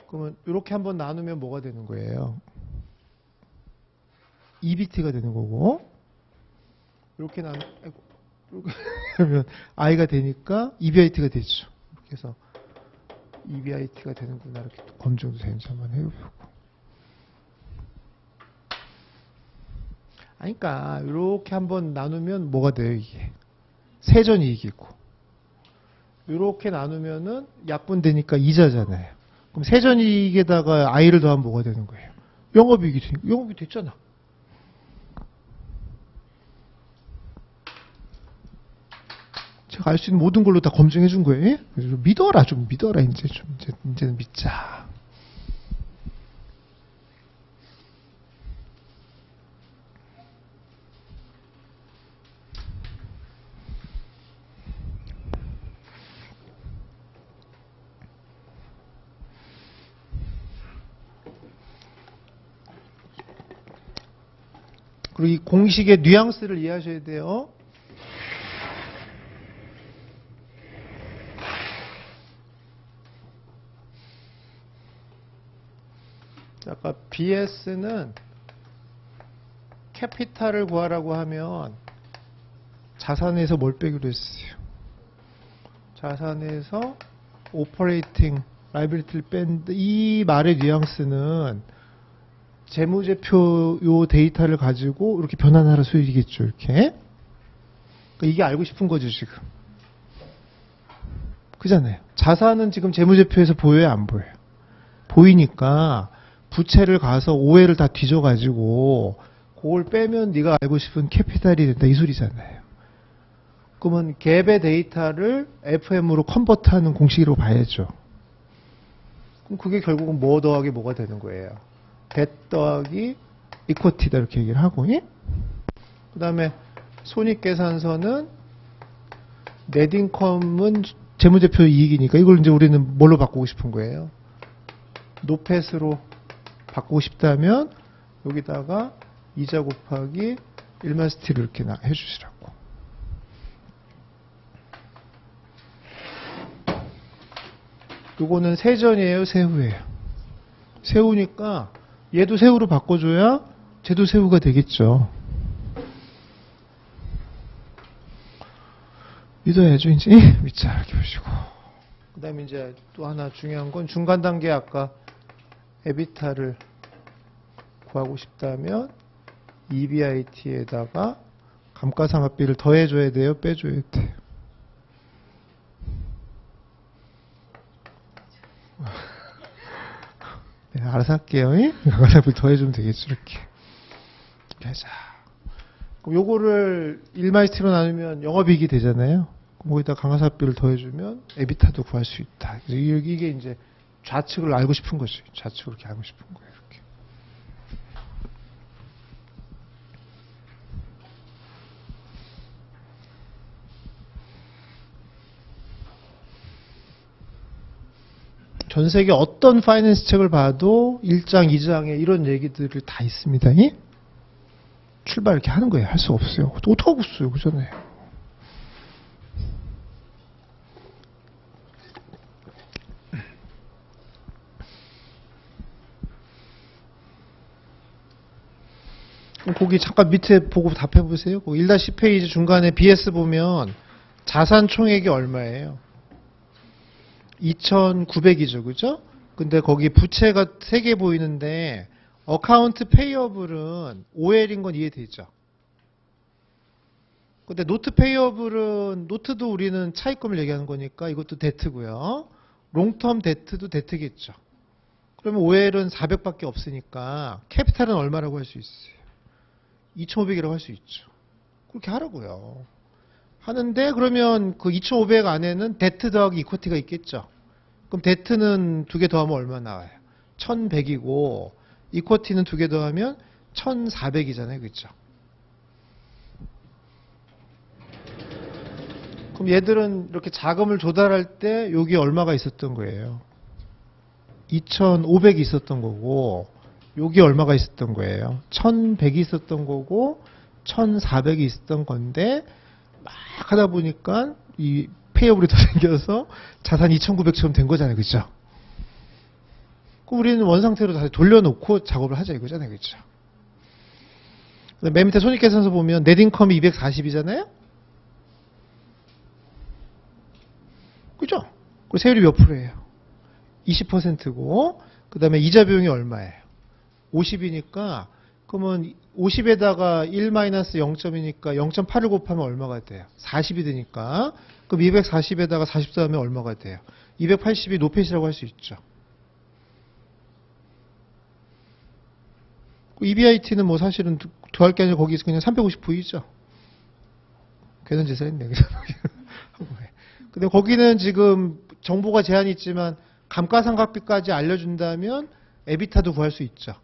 그러면 이렇게 한번 나누면 뭐가 되는 거예요? 2bt가 되는 거고 이렇게 하면 i가 되니까 2bit가 되죠. 이렇게 해서 2bit가 되는구나 이렇게 또 검증도 되는지 한번 해보고. 아니, 그러니까 이렇게 한번 나누면 뭐가 돼요 이게? 세전이익이고 이렇게 나누면은 약분되니까 이자잖아요. 그럼 세전이익에다가 i를 더하면 뭐가 되는 거예요? 영업이익이 되니까 영업이 됐잖아. 제가 알 수 있는 모든 걸로 다 검증해 준 거예요. 그래서 좀 믿어라 이제는 믿자. 그리고 이 공식의 뉘앙스를 이해하셔야 돼요. 아까 BS는 캐피탈을 구하라고 하면 자산에서 뭘 빼기로 했어요? 자산에서 오퍼레이팅 라이빌리티를 뺀 이 말의 뉘앙스는 재무제표 요 데이터를 가지고 이렇게 변환하라 소리겠죠. 이렇게. 그러니까 이게 알고 싶은 거죠 지금. 그잖아요. 자산은 지금 재무제표에서 보여요 안 보여요? 보이니까 부채를 가서 오해를 다 뒤져가지고 그걸 빼면 네가 알고 싶은 캐피탈이 된다 이 소리잖아요. 그러면 갭의 데이터를 FM으로 컨버트하는 공식으로 봐야죠. 그럼 그게 결국은 뭐 더하기 뭐가 되는 거예요? 뎃 더하기 이쿼티다 이렇게 얘기를 하고, 그 다음에 손익계산서는 넷인컴은 재무제표 이익이니까 이걸 이제 우리는 뭘로 바꾸고 싶은 거예요? 노펫으로 바꾸고 싶다면 여기다가 이자 곱하기 1-t를 이렇게 해주시라고. 요거는 세전이에요, 세후예요? 세후니까 얘도 세후로 바꿔줘야 쟤도 세후가 되겠죠. 믿어야죠, 이제. 믿자, 이렇게 보시고. 그 다음에 이제 또 하나 중요한 건 중간 단계 아까 에비타를 구하고 싶다면 EBIT에다가 감가상각비를 더해줘야 돼요, 빼줘야 돼요? 네, 알아서 할게요. 감가상각비 더해주면 되겠죠, 이렇게. 하자. 그럼 요거를 1-t로 나누면 영업이익이 되잖아요. 거기다 감가상각비를 더해주면 에비타도 구할 수 있다. 그래서 이게 이제 좌측을 알고 싶은 거죠. 좌측을 이렇게 알고 싶은 거예요. 이렇게. 전 세계 어떤 파이낸스 책을 봐도 1장, 2장에 이런 얘기들을 다 있습니다. 출발 이렇게 하는 거예요. 할 수 없어요. 또 어떡하고 있어요. 그잖아요. 거기 잠깐 밑에 보고 답해보세요. 1-10페이지 중간에 BS 보면 자산 총액이 얼마예요? 2,900이죠. 그죠? 근데 거기 부채가 3개 보이는데 어카운트 페이어블은 OL인 건 이해되죠? 근데 노트 페이어블은 노트도 우리는 차입금을 얘기하는 거니까 이것도 데트고요. 롱텀 데트도 데트겠죠. 그러면 OL은 400밖에 없으니까 캐피탈은 얼마라고 할 수 있어요? 2,500이라고 할 수 있죠. 그렇게 하라고요. 하는데 그러면 그 2,500 안에는 데트 더하기 이코티가 있겠죠. 그럼 데트는 2개 더하면 얼마 나와요? 1,100이고 이코티는 2개 더하면 1,400이잖아요. 그렇죠? 그럼 얘들은 이렇게 자금을 조달할 때 여기 얼마가 있었던 거예요? 2,500이 있었던 거고 여기 얼마가 있었던 거예요? 1,100이 있었던 거고 1,400이 있었던 건데 막 하다 보니까 이 페이어블이 더 생겨서 자산 2,900처럼 된 거잖아요. 그렇죠? 그럼 우리는 원상태로 다시 돌려놓고 작업을 하자 이거잖아요. 그렇죠? 맨 밑에 손익계산서 보면 넷인컴이 240이잖아요. 그죠? 그 세율이 몇 프로예요? 20%고 그 다음에 이자 비용이 얼마예요? 50이니까 그러면 50에다가 1-0.이니까 0.8을 곱하면 얼마가 돼요? 40이 되니까 그럼 240에다가 40 더하면 얼마가 돼요? 280이 노펫이라고 할 수 있죠. EBIT는 뭐 사실은 더할 게 아니라 거기서 그냥 350V죠. 계산제사했네. 근데 거기는 지금 정보가 제한이 있지만 감가상각비까지 알려준다면 에비타도 구할 수 있죠.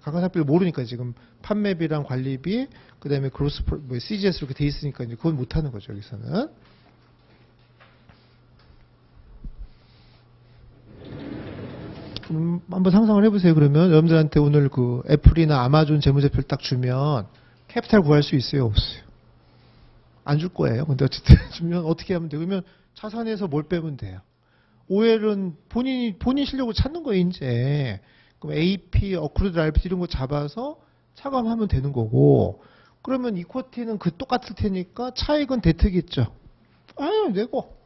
감가상각비를 모르니까 지금 판매비랑 관리비, 그 다음에 그로스, CGS로 이렇게 돼 있으니까 이제 그건 못하는 거죠, 여기서는. 그럼 한번 상상을 해보세요. 그러면 여러분들한테 오늘 그 애플이나 아마존 재무제표를 딱 주면 캐피탈 구할 수 있어요, 없어요? 안 줄 거예요. 근데 어쨌든 주면 어떻게 하면 돼요? 그러면 자산에서 뭘 빼면 돼요? OL은 본인 실력을 찾는 거예요, 이제. 그럼 AP, 어크루드 라이abili티 이런 거 잡아서 차감하면 되는 거고, 그러면 이코티는 그 똑같을 테니까 차익은 데트겠죠. 아유, 내고.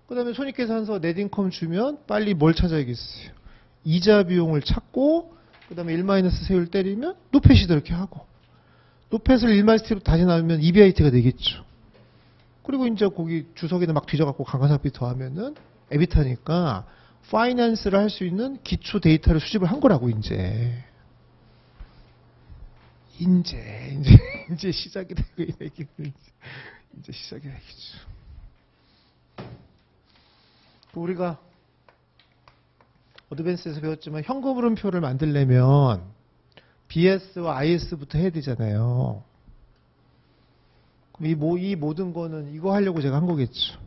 그 다음에 손익계산서 넷인컴 주면 빨리 뭘 찾아야겠어요? 이자 비용을 찾고, 그 다음에 1- 세율 때리면 노펫이다 이렇게 하고, 노펫을 1-T로 다시 나오면 EBIT가 되겠죠. 그리고 이제 거기 주석에는 막 뒤져갖고 감가상각비 더하면은 에비타니까 파이낸스를 할 수 있는 기초 데이터를 수집을 한 거라고 이제 시작이 되고 이 얘기는 이제 시작이 되겠죠. 우리가 어드밴스에서 배웠지만 현금 흐름표를 만들려면 BS와 IS부터 해야 되잖아요. 그럼 이 모든 거는 이거 하려고 제가 한 거겠죠.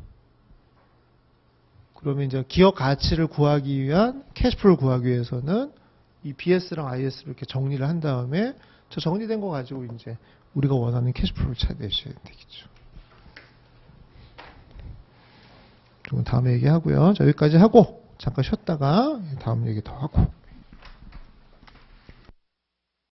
그러면 이제 기업 가치를 구하기 위한 캐시플로를 구하기 위해서는 이 BS랑 IS를 이렇게 정리를 한 다음에 저 정리된 거 가지고 이제 우리가 원하는 캐시플로를 찾아내셔야 되겠죠. 그럼 다음에 얘기하고요. 자, 여기까지 하고 잠깐 쉬었다가 다음 얘기 더 하고.